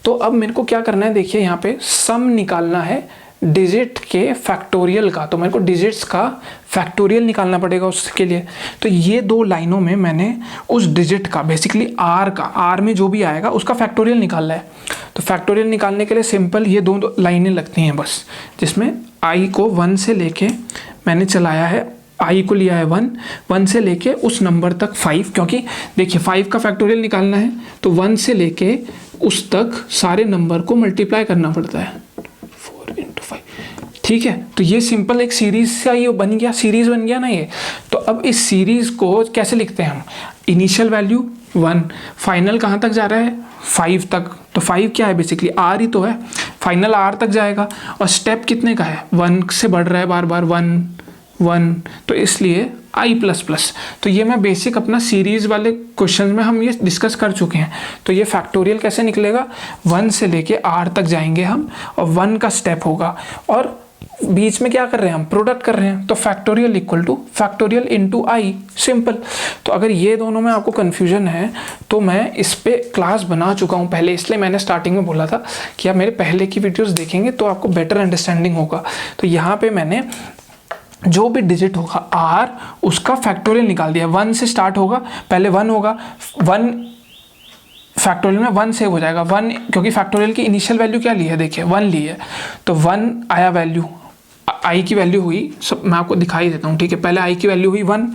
तो अब मेरे को क्या करना है, देखिए यहाँ पे सम निकालना है डिजिट के फैक्टोरियल का। तो मेरे को डिजिट्स का फैक्टोरियल निकालना पड़ेगा उसके लिए। तो ये 2 लाइनों में मैंने उस डिजिट का, बेसिकली r में जो भी आएगा उसका फैक्टोरियल निकालना है। तो फैक्टोरियल निकालने के लिए सिंपल ये 2 लाइनें लगती हैं बस, जिसमें i को 1 से लेके मैंने चलाया है, i को लिया है 1 से लेके उस नंबर तक 5, क्योंकि देखिए 5 का फैक्टोरियल निकालना है तो 1 से लेके उस तक सारे नंबर को मल्टीप्लाई करना पड़ता है, 4 × 5, ठीक है। तो ये सिंपल एक सीरीज सा ये बन गया, सीरीज बन गया ना ये। तो अब इस सीरीज को कैसे लिखते हैं हम, इनिशियल वैल्यू 1, फाइनल कहाँ तक जा रहा है 5 तक, तो 5 क्या है बेसिकली r ही तो है, फाइनल r तक जाएगा और स्टेप कितने का है 1 से बढ़ रहा है बार बार 1 1, तो इसलिए i प्लस प्लस। तो ये मैं बेसिक अपना सीरीज वाले क्वेश्चन में हम ये डिस्कस कर चुके हैं। तो ये फैक्टोरियल कैसे निकलेगा, 1 से लेके r तक जाएंगे हम और 1 का स्टेप होगा और बीच में क्या कर रहे हैं हम, प्रोडक्ट कर रहे हैं, तो factorial equal to factorial into I, simple. तो अगर ये दोनों में आपको कंफ्यूजन है तो मैं इस पे क्लास बना चुका हूँ पहले, इसलिए मैंने स्टार्टिंग में बोला था कि आप मेरे पहले की वीडियोस देखेंगे तो आपको बेटर अंडरस्टैंडिंग होगा। तो यहाँ पे मैंने जो भी डिजिट होगा r उसका फैक्टोरियल निकाल दिया, 1 से स्टार्ट होगा, पहले 1 होगा, 1 फैक्टोरियल में 1 सेव हो जाएगा 1, क्योंकि फैक्टोरियल की इनिशियल वैल्यू क्या ली है, देखिए 1 ली है, तो 1 आया वैल्यू, आई की वैल्यू हुई, सब मैं आपको दिखाई देता हूँ, ठीक है। पहले आई की वैल्यू हुई 1,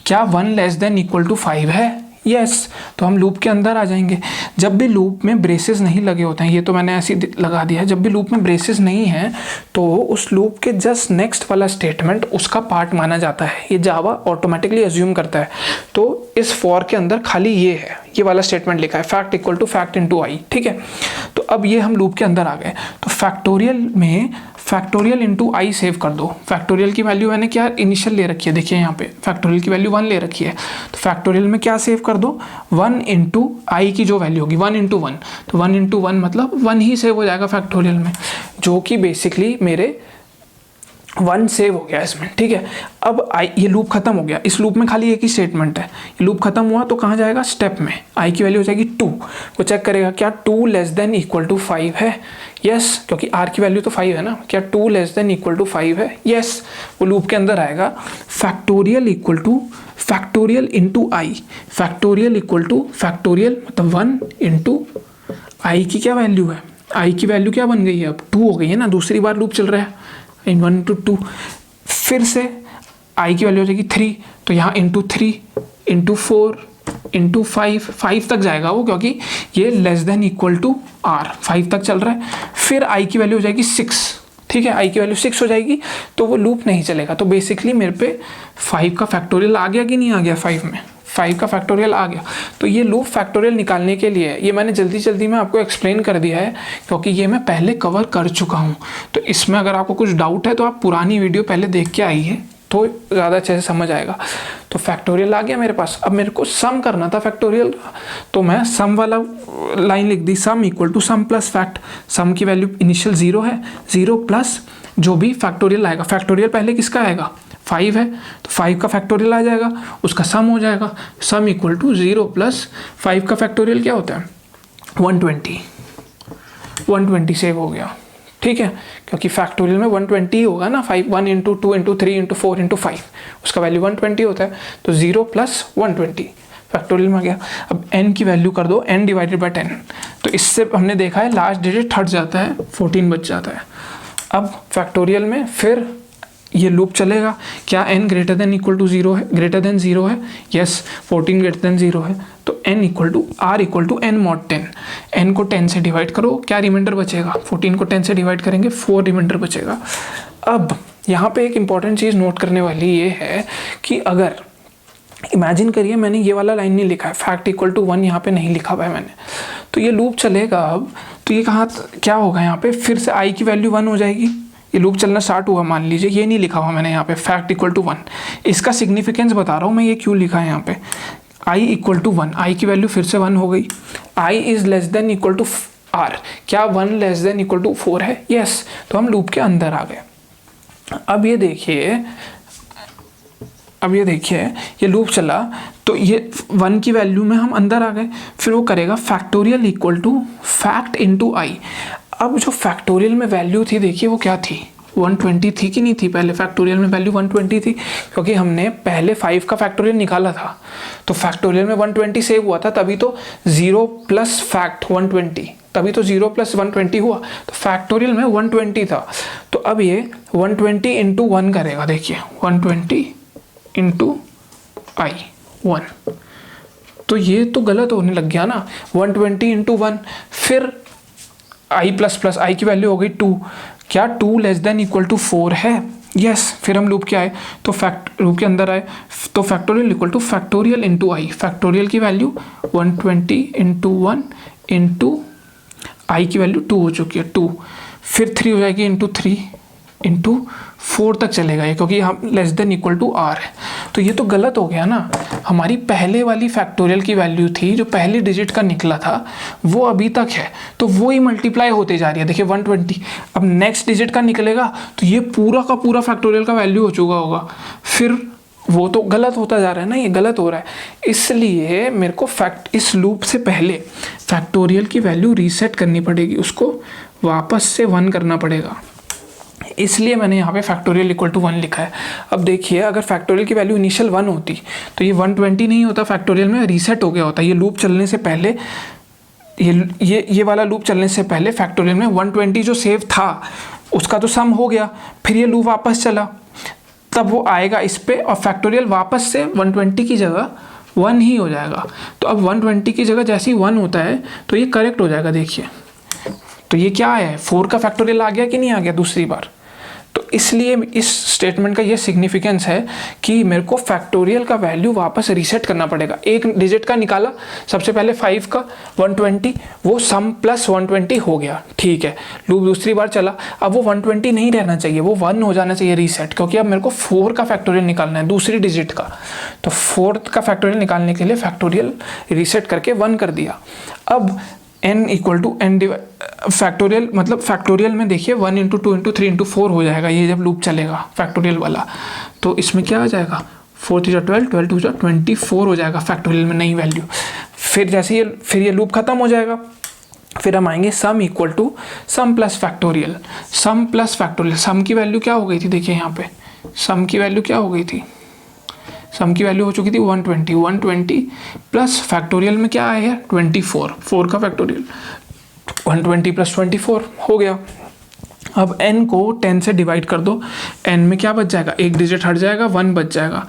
क्या 1 लेस देन इक्वल टू 5 है, यस, तो हम लूप के अंदर आ जाएंगे। जब भी लूप में ब्रेसेस नहीं लगे होते हैं, ये तो मैंने ऐसे लगा दिया है, जब भी लूप में ब्रेसेस नहीं है तो उस लूप के जस्ट नेक्स्ट वाला स्टेटमेंट उसका पार्ट माना जाता है, ये जावा ऑटोमेटिकली अज्यूम करता है। तो इस फॉर के अंदर खाली ये है, ये वाला स्टेटमेंट लिखा है, fact equal to fact into I, ठीक है। तो अब ये हम लूप के अंदर आ गए, तो फैक्टोरियल में फैक्टोरियल इंटू आई सेव कर दो। फैक्टोरियल की वैल्यू मैंने क्या इनिशियल ले रखी है, देखिए यहाँ पे फैक्टोरियल की वैल्यू 1 ले रखी है, तो फैक्टोरियल में क्या सेव कर दो, 1 इंटू आई की जो वैल्यू होगी 1 इंटू 1, तो 1 इंटू 1 मतलब 1 ही सेव हो जाएगा फैक्टोरियल में, जो कि बेसिकली मेरे 1 सेव हो गया इसमें, ठीक है। अब आई, ये लूप खत्म हो गया, इस लूप में खाली एक ही स्टेटमेंट है, ये लूप खत्म हुआ तो कहाँ जाएगा, स्टेप में, आई की वैल्यू हो जाएगी 2, वो चेक करेगा क्या 2 लेस देन इक्वल टू 5 है, यस, क्योंकि आर की वैल्यू तो 5 है ना, क्या 2 लेस देन इक्वल टू 5 है, यस, वो लूप के अंदर आएगा। Factorial equal to factorial into I, factorial equal to factorial मतलब 1 इंटू आई की क्या वैल्यू है, आई की वैल्यू क्या बन गई है, अब 2 हो गई है ना, दूसरी बार लूप चल रहा है, इन 1 इंटू 2, फिर से आई की वैल्यू हो जाएगी 3, तो यहाँ इंटू 3 इंटू 4 इंटू 5 तक जाएगा वो, क्योंकि ये less than equal to R 5 तक चल रहा है। फिर आई की वैल्यू हो जाएगी 6, ठीक है, आई की वैल्यू 6 हो जाएगी तो वो लूप नहीं चलेगा। तो बेसिकली मेरे पे 5 का फैक्टोरियल आ गया कि नहीं आ गया, 5 में 5 का फैक्टोरियल आ गया। तो ये लूप फैक्टोरियल निकालने के लिए, ये मैंने जल्दी जल्दी में आपको एक्सप्लेन कर दिया है क्योंकि ये मैं पहले कवर कर चुका हूँ। तो इसमें अगर आपको कुछ डाउट है तो आप पुरानी वीडियो पहले देख के आइए तो ज़्यादा अच्छे से समझ आएगा। तो फैक्टोरियल आ गया मेरे पास, अब मेरे को सम करना था फैक्टोरियल का, तो मैं सम वाला लाइन लिख दी, sum equal to sum plus fact, sum की वैल्यू इनिशियल 0 है, 0 प्लस जो भी फैक्टोरियल आएगा, फैक्टोरियल पहले किसका आएगा 5 है, तो 5 का फैक्टोरियल आ जाएगा, उसका सम हो जाएगा, सम इक्वल टू 0 प्लस 5 का फैक्टोरियल क्या होता है 120 सेव हो गया, ठीक है, क्योंकि फैक्टोरियल में 120 होगा ना, 1 इंटू 2 इंटू 3 इंटू 4 इंटू 5 उसका वैल्यू 120 होता है, तो 0 प्लस 120 फैक्टोरियल में आ गया। अब n की वैल्यू कर दो n डिवाइडेड बाई 10, तो इससे हमने देखा है लास्ट डिजिट हट जाता है, 14 बच जाता है। अब फैक्टोरियल में फिर ये लूप चलेगा, क्या n greater than equal to 0 है, ग्रेटर देन 0 है, यस, 14 ग्रेटर देन 0 है, तो n equal to r equal to n mod 10, n को 10 से डिवाइड करो, क्या रिमाइंडर बचेगा, 14 को 10 से डिवाइड करेंगे 4 रिमाइंडर बचेगा। अब यहाँ पे एक इंपॉर्टेंट चीज़ नोट करने वाली ये है कि अगर इमेजिन करिए मैंने ये वाला लाइन नहीं लिखा है, फैक्ट इक्वल टू 1 यहाँ पे नहीं लिखा हुआ है मैंने, तो ये लूप चलेगा अब, तो ये कहाँ क्या होगा, यहाँ पे फिर से i की वैल्यू 1 हो जाएगी, ये लूप चलना स्टार्ट हुआ, मान लीजिए ये नहीं लिखा हुआ मैंने यहाँ पे फैक्ट इक्वल टू 1, इसका सिग्निफिकेंस बता रहा हूँ मैं, ये क्यों लिखा है यहाँ पे, i इक्वल टू 1, i की वैल्यू फिर से 1 हो गई, i is less than equal to r, क्या 1 लेस देन इक्वल टू 4 है, यस, तो हम लूप के अंदर आ गए। अब ये देखिए ये लूप चला, तो ये 1 की वैल्यू में हम अंदर आ गए, फिर वो करेगा factorial equal to fact into I. अब जो फैक्टोरियल में वैल्यू थी देखिए वो क्या थी, 120 थी कि नहीं थी, पहले फैक्टोरियल में वैल्यू 120 थी, क्योंकि हमने पहले 5 का फैक्टोरियल निकाला था, तो फैक्टोरियल में 120 सेव हुआ था, तभी तो 0 प्लस फैक्ट 120, तभी तो 0 प्लस 120 हुआ, तो फैक्टोरियल में 120 था। तो अब ये 120 इंटू 1 करेगा, देखिए 120 इंटू आई 1, तो ये तो गलत होने लग गया ना, 120 इंटू 1, फिर आई प्लस प्लस आई की वैल्यू हो गई 2, क्या 2 लेस देन इक्वल टू 4 है, यस, फिर हम लूप के आए तो लूप के अंदर आए, तो factorial equal to factorial into I, factorial की वैल्यू 120 इंटू 1 इंटू आई की वैल्यू 2 हो चुकी है, 2, फिर 3 हो जाएगी इंटू 3 इंटू 4 तक चलेगा ये, क्योंकि हम less than equal to R है। तो ये तो गलत हो गया ना, हमारी पहले वाली फैक्टोरियल की वैल्यू थी जो पहली डिजिट का निकला था वो अभी तक है, तो वो ही मल्टीप्लाई होते जा रही है। देखिए 120, अब नेक्स्ट डिजिट का निकलेगा तो ये पूरा का पूरा फैक्टोरियल का वैल्यू हो चुका होगा, फिर वो तो गलत होता जा रहा है ना, ये गलत हो रहा है। इसलिए मेरे को इस लूप से पहले फैक्टोरियल की वैल्यू रीसेट करनी पड़ेगी, उसको वापस से 1 करना पड़ेगा। इसलिए मैंने यहाँ पे फैक्टोरियल इक्वल टू 1 लिखा है। अब देखिए अगर फैक्टोरियल की वैल्यू इनिशियल 1 होती तो ये 120 नहीं होता, फैक्टोरियल में रीसेट हो गया होता। ये लूप चलने से पहले, ये वाला लूप चलने से पहले फैक्टोरियल में 120 जो सेव था उसका तो सम हो गया, फिर ये लूप वापस चला, तब वो आएगा इस पे और फैक्टोरियल वापस से 120 की जगह 1 ही हो जाएगा। तो अब 120 की जगह जैसे ही 1 होता है तो ये करेक्ट हो जाएगा। देखिए तो ये क्या है, 4 का फैक्टोरियल आ गया कि नहीं आ गया दूसरी बार। तो इसलिए इस स्टेटमेंट का ये सिग्निफिकेंस है कि मेरे को फैक्टोरियल का वैल्यू वापस रीसेट करना पड़ेगा। एक डिजिट का निकाला सबसे पहले 5 का 120, वो सम प्लस 120 हो गया, ठीक है। लूप दूसरी बार चला, अब वो 120 नहीं रहना चाहिए, वो 1 हो जाना चाहिए रीसेट, क्योंकि अब मेरे को 4 का फैक्टोरियल निकालना है दूसरी डिजिट का। तो 4 का फैक्टोरियल निकालने के लिए फैक्टोरियल रीसेट करके 1 कर दिया। अब n equal to N factorial, मतलब फैक्टोरियल में देखिए 1 इंटू 2 इंटू 3 इंटू 4 हो जाएगा ये जब लूप चलेगा फैक्टोरियल वाला। तो इसमें क्या आ जाएगा, 4 3 12, 12 2 24 हो जाएगा फैक्टोरियल में नई वैल्यू। फिर जैसे ये लूप खत्म हो जाएगा, फिर हम आएंगे sum equal to sum plus factorial. Sum plus factorial, sum की वैल्यू क्या हो गई थी, देखिए यहाँ पे सम की वैल्यू क्या हो गई थी, सम की वैल्यू हो चुकी थी 120 प्लस फैक्टोरियल में क्या आया है 24, 4 का फैक्टोरियल 120 प्लस 24 हो गया। अब n को 10 से डिवाइड कर दो, n में क्या बच जाएगा, एक डिजिट हट जाएगा, 1 बच जाएगा,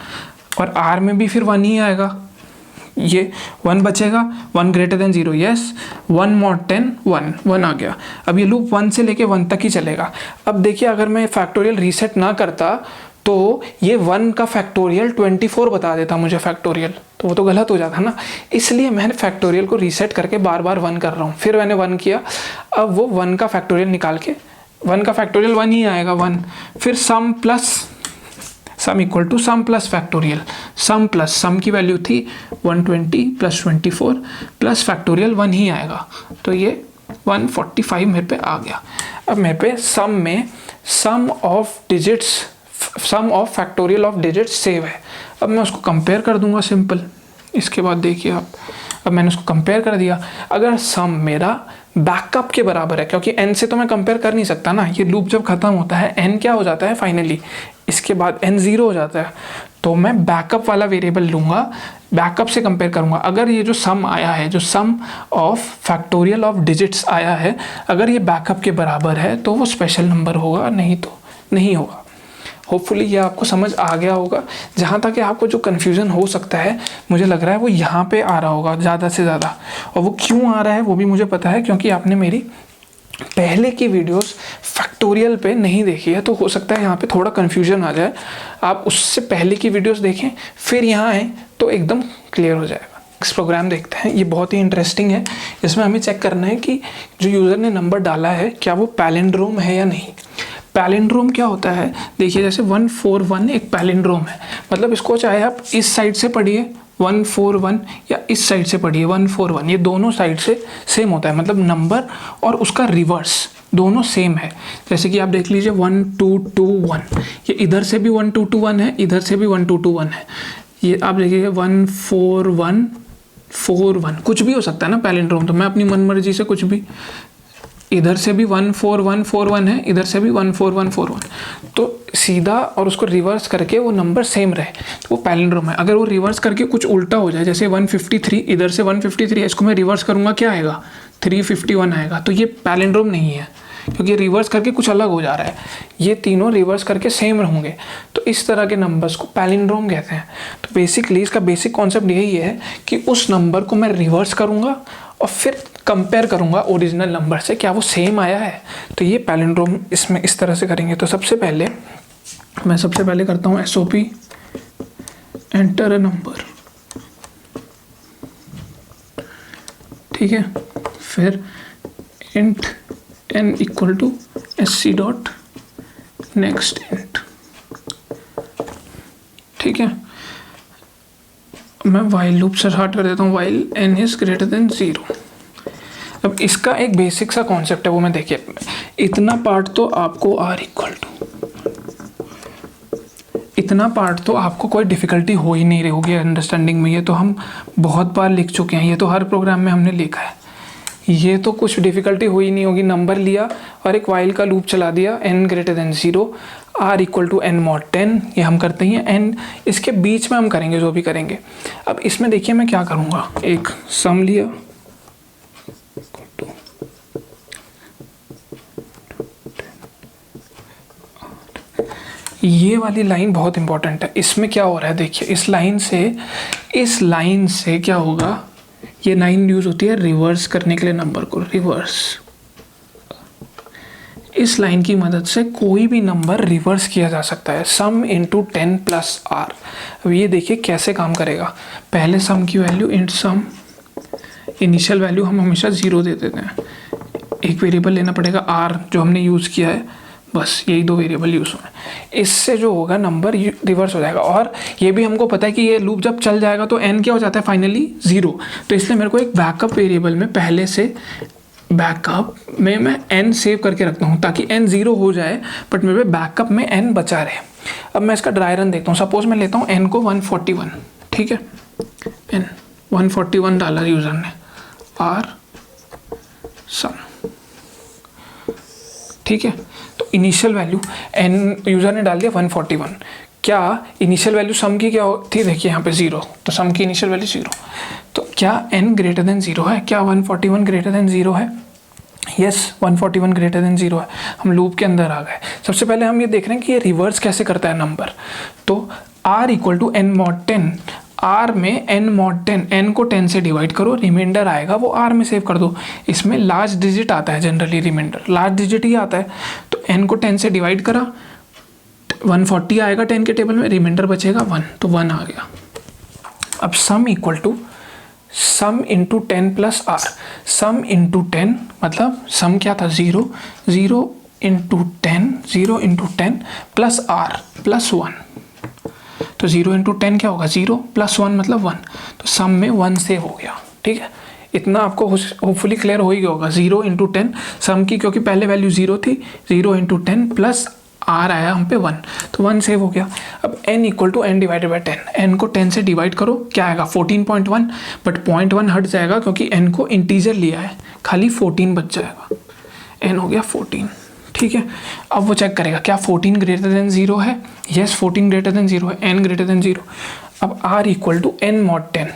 और r में भी फिर 1 ही आएगा, ये 1 बचेगा, 1 ग्रेटर देन 0, यस, 1 मोर 10 1 आ गया। अब ये लूप 1 से लेके 1 तक ही चलेगा। अब देखिए अगर मैं फैक्टोरियल रीसेट ना करता तो ये 1 का फैक्टोरियल 24 बता देता मुझे फैक्टोरियल, तो वो तो गलत हो जाता ना। इसलिए मैंने फैक्टोरियल को रीसेट करके बार बार 1 कर रहा हूँ। फिर मैंने 1 किया, अब वो 1 का फैक्टोरियल निकाल के 1 का फैक्टोरियल 1 ही आएगा 1, फिर sum equal to sum plus factorial, sum की वैल्यू थी 120 प्लस 24 प्लस फैक्टोरियल 1 ही आएगा, तो ये 145 मेरे पे आ गया। अब मेरे पे सम में sum of factorial of digits save है। अब मैं उसको कंपेयर कर दूंगा सिंपल। इसके बाद देखिए आप, अब मैंने उसको कंपेयर कर दिया। अगर सम मेरा बैकअप के बराबर है, क्योंकि n से तो मैं कंपेयर कर नहीं सकता ना, ये लूप जब खत्म होता है n क्या हो जाता है फाइनली, इसके बाद n 0 हो जाता है, तो मैं बैकअप वाला वेरिएबल लूंगा, बैकअप से कंपेयर करूंगा। अगर ये जो सम आया है, जो सम ऑफ फैक्टोरियल ऑफ डिजिट्स आया है, अगर ये बैकअप के बराबर है तो वो स्पेशल नंबर होगा, नहीं तो नहीं होगा। होपफुली ये आपको समझ आ गया होगा। जहाँ तक कि आपको जो कन्फ्यूज़न हो सकता है, मुझे लग रहा है वो यहाँ पे आ रहा होगा ज़्यादा से ज़्यादा, और वो क्यों आ रहा है वो भी मुझे पता है, क्योंकि आपने मेरी पहले की वीडियोस फैक्टोरियल पे नहीं देखी है, तो हो सकता है यहाँ पे थोड़ा कन्फ्यूजन आ जाए। आप उससे पहले की वीडियोस देखें फिर यहाँ आएँ तो एकदम क्लियर हो जाएगा। नेक्स्ट प्रोग्राम देखते हैं, ये बहुत ही इंटरेस्टिंग है। इसमें हमें चेक करना है कि जो यूज़र ने नंबर डाला है क्या वो पैलिंड्रोम है या नहीं। पैलिंड्रोम क्या होता है, देखिए जैसे 141 एक पैलिंड्रोम है, मतलब इसको चाहे आप इस साइड से पढ़िए 141 या इस साइड से पढ़िए 141, ये दोनों साइड से सेम होता है, मतलब नंबर और उसका रिवर्स दोनों सेम है। जैसे कि आप देख लीजिए 1221, ये इधर से भी 1221 है, इधर से भी 1221 है। ये आप देखिए 14141, कुछ भी हो सकता है ना पैलिंड्रोम, तो मैं अपनी मनमर्जी से कुछ भी, इधर से भी 14141 है, इधर से भी 14141, तो सीधा और उसको रिवर्स करके वो नंबर सेम रहे तो वो पैलिंड्रोम है। अगर वो रिवर्स करके कुछ उल्टा हो जाए, जैसे 153, इधर से 153 है, इसको मैं रिवर्स करूँगा क्या आएगा 351 आएगा, तो ये पैलिंड्रोम नहीं है, क्योंकि रिवर्स करके कुछ अलग हो जा रहा है। ये तीनों रिवर्स करके सेम होंगे, तो इस तरह के नंबर्स को पैलिंड्रोम कहते हैं। तो बेसिकली इसका बेसिक कॉन्सेप्ट यही है कि उस नंबर को मैं रिवर्स करूँगा और फिर कंपेयर करूँगा ओरिजिनल नंबर से, क्या वो सेम आया है, तो ये पैलिंड्रोम इसमें इस तरह से करेंगे। तो सबसे पहले करता हूँ SOP, एंटर अ नंबर, ठीक है, फिर int n equal to sc dot next int. ठीक है, मैं वाइल लूप से स्टार्ट कर देता हूँ, while n is greater than 0। अब इसका एक बेसिक सा कॉन्सेप्ट है, वो मैं देखिए, इतना पार्ट तो आपको r इक्वल टू, इतना पार्ट तो आपको कोई डिफ़िकल्टी हो ही नहीं रही होगी अंडरस्टैंडिंग में। ये तो हम बहुत बार लिख चुके हैं, ये तो हर प्रोग्राम में हमने लिखा है, ये तो कुछ डिफ़िकल्टी हुई नहीं होगी। नंबर लिया और एक वाइल का लूप चला दिया, n greater than 0, r equal to n mod 10, ये हम करते हैं। n इसके बीच में हम करेंगे जो भी करेंगे। अब इसमें देखिए मैं क्या करूँगा, एक सम लिया, ये वाली लाइन बहुत इंपॉर्टेंट है। इसमें क्या हो रहा है देखिए, इस लाइन से क्या होगा, ये लाइन यूज होती है रिवर्स करने के लिए नंबर को, रिवर्स। इस लाइन की मदद से कोई भी नंबर रिवर्स किया जा सकता है, सम इंटू 10 प्लस आर। अब ये देखिए कैसे काम करेगा। पहले सम की वैल्यू इंट सम, इनिशियल वैल्यू हम हमेशा 0 दे देते हैं, एक वेरिएबल लेना पड़ेगा आर जो हमने यूज़ किया है, बस यही 2 वेरिएबल यूज़ हुए हैं। इससे जो होगा नंबर रिवर्स हो जाएगा। और ये भी हमको पता है कि ये लूप जब चल जाएगा तो n क्या हो जाता है फाइनली 0। तो इसलिए मेरे को एक बैकअप वेरिएबल में पहले से बैकअप में मैं n सेव करके रखता हूँ ताकि n 0 हो जाए बट मेरे बैकअप में n बचा रहे। अब मैं इसका ड्राई रन देखता हूँ। सपोज मैं लेता हूँ n को 141, ठीक है, n 141 डाला यूज़र ने, r सम, ठीक है। तो इनिशियल वैल्यू n यूज़र ने डाल दिया 141। क्या इनिशियल वैल्यू सम की क्या थी, देखिए यहाँ पे 0, तो सम की इनिशियल वैल्यू 0। तो क्या n ग्रेटर देन 0 है, क्या 141 ग्रेटर देन 0 है? यस, 141 ग्रेटर देन 0 है। हम लूप के अंदर आ गए। सबसे पहले हम ये देख रहे हैं कि ये रिवर्स कैसे करता है नंबर। तो r equal to n mod 10, r में n मॉड 10, n को 10 से डिवाइड करो, रिमाइंडर आएगा वो r में सेव कर दो। इसमें लार्ज डिजिट आता है, जनरली रिमाइंडर लार्ज डिजिट ही आता है। तो n को 10 से डिवाइड करा, 140 आएगा 10 के टेबल में, रिमाइंडर बचेगा 1, तो 1 आ गया। अब sum equal to sum into 10 plus R. Sum into 10 मतलब सम क्या था 0, 0 into 10, 0 into 10 plus R plus 1। तो 0 इंटू 10 क्या होगा 0 प्लस 1 मतलब 1। तो सम में 1 सेव हो गया, ठीक है। इतना आपको होपफुली क्लियर हो ही गया होगा। 0 इंटू 10 सम की, क्योंकि पहले वैल्यू 0 थी, 0 इंटू 10 प्लस आर आया हम पे 1, तो 1 सेव हो गया। अब n equal to n divided by 10, n को 10 से डिवाइड करो, क्या आएगा 14.1, बट 0.1 हट जाएगा क्योंकि n को इंटीजर लिया है, खाली 14 बच जाएगा, n हो गया 14, ठीक है। अब वो चेक करेगा क्या 14 ग्रेटर देन 0 है, यस 14 ग्रेटर देन 0 है, n ग्रेटर देन 0। अब r equal to n mod 10,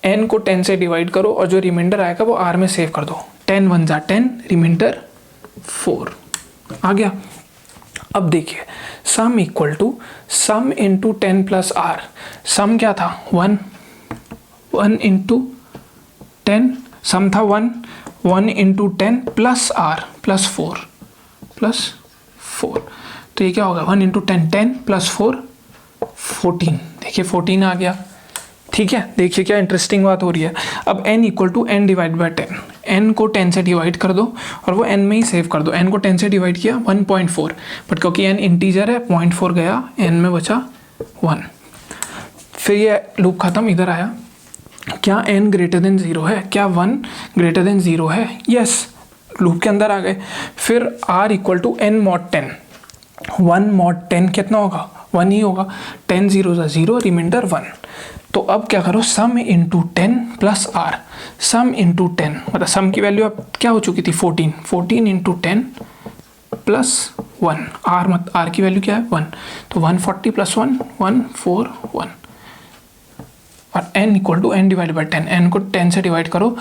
n को 10 से डिवाइड करो और जो रिमाइंडर आएगा वो r में सेव कर दो, 10 1 जा 10, रिमाइंडर 4 आ गया। अब देखिए sum equal to sum into 10 plus R. Sum क्या था 1, 1 इंटू 10, सम था 1, 1 into 10 plus R plus 4 plus 4। तो ये क्या होगा 1 इंटू 10, 10 प्लस 4 14। देखिए 14 आ गया, ठीक है। देखिए क्या इंटरेस्टिंग बात हो रही है। अब n equal to n divide by 10, n को 10 से डिवाइड कर दो और वो n में ही सेव कर दो। n को 10 से डिवाइड किया 1.4, बट क्योंकि n इंटीजर है 0.4 गया, n में बचा 1। फिर ये लूप खत्म, इधर आया, क्या n ग्रेटर देन 0 है, क्या 1 ग्रेटर देन 0 है, यस, लूप के अंदर आ गए। फिर r equal to n mod 10, 1 mod 10 कितना होगा 1 ही होगा, 10 0 ज़ा 0, रिमाइंडर 1। तो अब क्या करो sum into 10 plus R. Sum into 10 मतलब सम की वैल्यू अब क्या हो चुकी थी 14, 14 इंटू 10 प्लस 1, आर की वैल्यू क्या है 1, तो 140 प्लस 1 141। और n equal to n divide by 10, n को 10 से डिवाइड करो,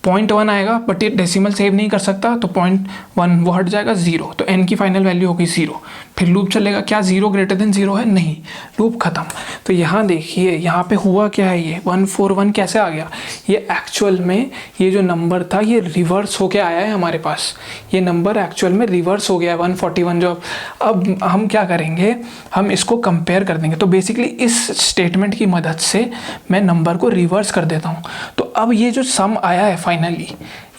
0.1 आएगा बट ये डेसिमल सेव नहीं कर सकता, तो 0.1 वो हट जाएगा 0, तो n की फाइनल वैल्यू होगी 0। फिर लूप चलेगा, क्या 0 ग्रेटर देन 0 है, नहीं, लूप खत्म। तो यहाँ देखिए यहाँ पे हुआ क्या है, ये 141 कैसे आ गया, ये एक्चुअल में ये जो नंबर था ये रिवर्स होके आया है हमारे पास, ये नंबर एक्चुअल में रिवर्स हो गया है 141 जो। अब हम क्या करेंगे, हम इसको कंपेयर कर देंगे। तो बेसिकली इस स्टेटमेंट की मदद से मैं नंबर को रिवर्स कर देता हूँ। तो अब ये जो सम आया है फाइनली,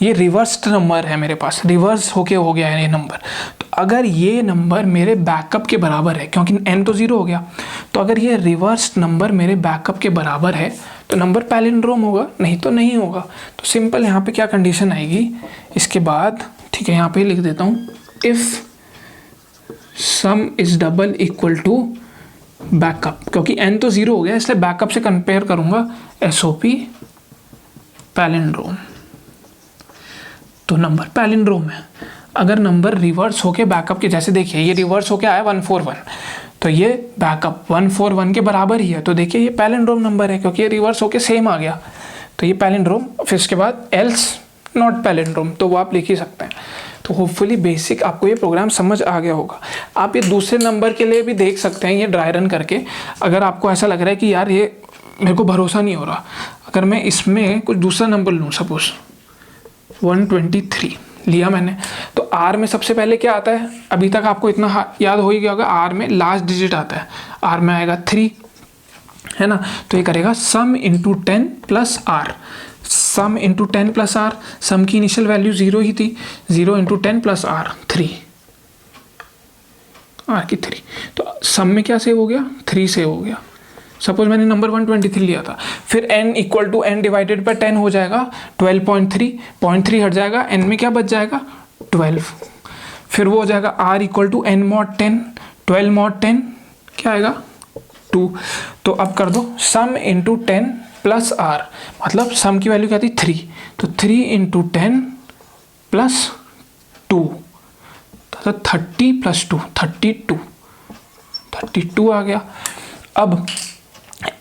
ये रिवर्स्ड नंबर है मेरे पास, रिवर्स होके हो गया है ये नंबर। तो अगर ये नंबर मेरे बैकअप के बराबर है, क्योंकि n तो 0 हो गया, तो अगर ये रिवर्स्ड नंबर मेरे बैकअप के बराबर है तो नंबर पैलिंड्रोम होगा, नहीं तो नहीं होगा। तो सिंपल यहाँ पे क्या कंडीशन आएगी इसके बाद, ठीक है, यहाँ पे लिख देता हूँ, if sum is double equal to backup, क्योंकि n तो 0 हो गया इसलिए बैकअप से कंपेयर करूँगा SOP पैलिंड्रोम, तो नंबर पैलिंड्रोम है। अगर नंबर रिवर्स होके बैकअप के, जैसे देखिए ये रिवर्स होके आया 141, तो ये बैकअप 141 के बराबर ही है, तो देखिए ये पैलिंड्रोम नंबर है क्योंकि ये रिवर्स होके सेम आ गया, तो ये पैलिंड्रोम। फिर इसके बाद एल्स नॉट पैलिंड्रोम, तो वो आप लिख ही सकते हैं। तो होपफुली बेसिक आपको ये प्रोग्राम समझ आ गया होगा। आप ये दूसरे नंबर के लिए भी देख सकते हैं ये ड्राई रन करके, अगर आपको ऐसा लग रहा है कि यार ये मेरे को भरोसा नहीं हो रहा, अगर मैं इसमें कुछ दूसरा नंबर लूँ, सपोज 123 लिया मैंने, तो R में सबसे पहले क्या आता है, अभी तक आपको इतना याद हो ही गया होगा, R में लास्ट डिजिट आता है, R में आएगा 3, है ना। तो ये करेगा सम इंटू 10 प्लस R, सम इंटू 10 प्लस R, सम की इनिशियल वैल्यू 0 ही थी, 0 इंटू 10 प्लस R 3, R की 3, तो सम में क्या सेव हो गया, 3 सेव हो गया। सपोज मैंने नंबर 123 लिया था, फिर n equal to n divided by 10 हो जाएगा 12.3, 0.3 हट जाएगा, n में क्या बच जाएगा 12, फिर वो हो जाएगा r equal to n mod 10, 12 mod 10 क्या आएगा 2। तो अब कर दो सम इंटू 10 प्लस r, मतलब सम की वैल्यू क्या थी 3, तो 3 इंटू 10 प्लस 2, तो 30 प्लस 2 32 आ गया। अब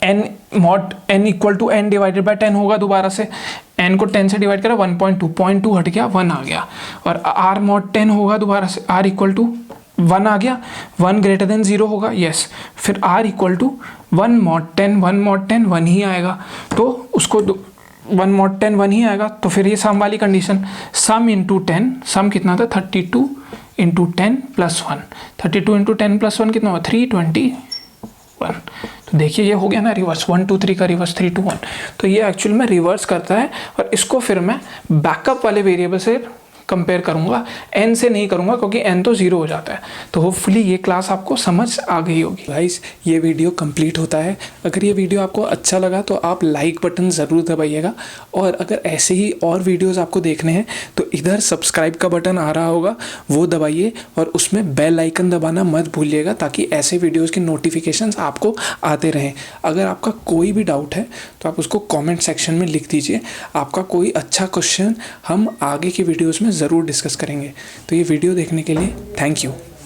n equal to n divided by 10 होगा, दोबारा से n को 10 से डिवाइड करा 1.2 हट गया 1 आ गया, और r मॉड 10 होगा, दोबारा से r इक्वल टू 1 आ गया, 1 ग्रेटर देन 0 होगा, यस, फिर r इक्वल टू 1 मॉड 10 1 ही आएगा, तो उसको 1 मॉड 10 1 ही आएगा। तो फिर ये सम वाली कंडीशन, सम इंटू 10, सम कितना था 32 इंटू 10 प्लस 1, 32 इंटू 10 प्लस 1 कितना हुआ 321। तो देखिए ये हो गया ना रिवर्स, 1 2 3 का रिवर्स 3 2 1, तो ये एक्चुअल में रिवर्स करता है, और इसको फिर मैं बैकअप वाले वेरिएबल से कंपेयर करूंगा, n से नहीं करूंगा क्योंकि n तो 0 हो जाता है। तो होपफुली ये क्लास आपको समझ आ गई होगी। गाइस ये वीडियो कंप्लीट होता है, अगर ये वीडियो आपको अच्छा लगा तो आप लाइक बटन ज़रूर दबाइएगा, और अगर ऐसे ही और वीडियोस आपको देखने हैं तो इधर सब्सक्राइब का बटन आ रहा होगा, वो दबाइए, और उसमें बेल आइकन दबाना मत भूलिएगा, ताकि ऐसे वीडियोज़ के नोटिफिकेशंस आपको आते रहें। अगर आपका कोई भी डाउट है तो आप उसको कॉमेंट सेक्शन में लिख दीजिए, आपका कोई अच्छा क्वेश्चन हम आगे की वीडियोज़ में ज़रूर डिस्कस करेंगे। तो ये वीडियो देखने के लिए थैंक यू।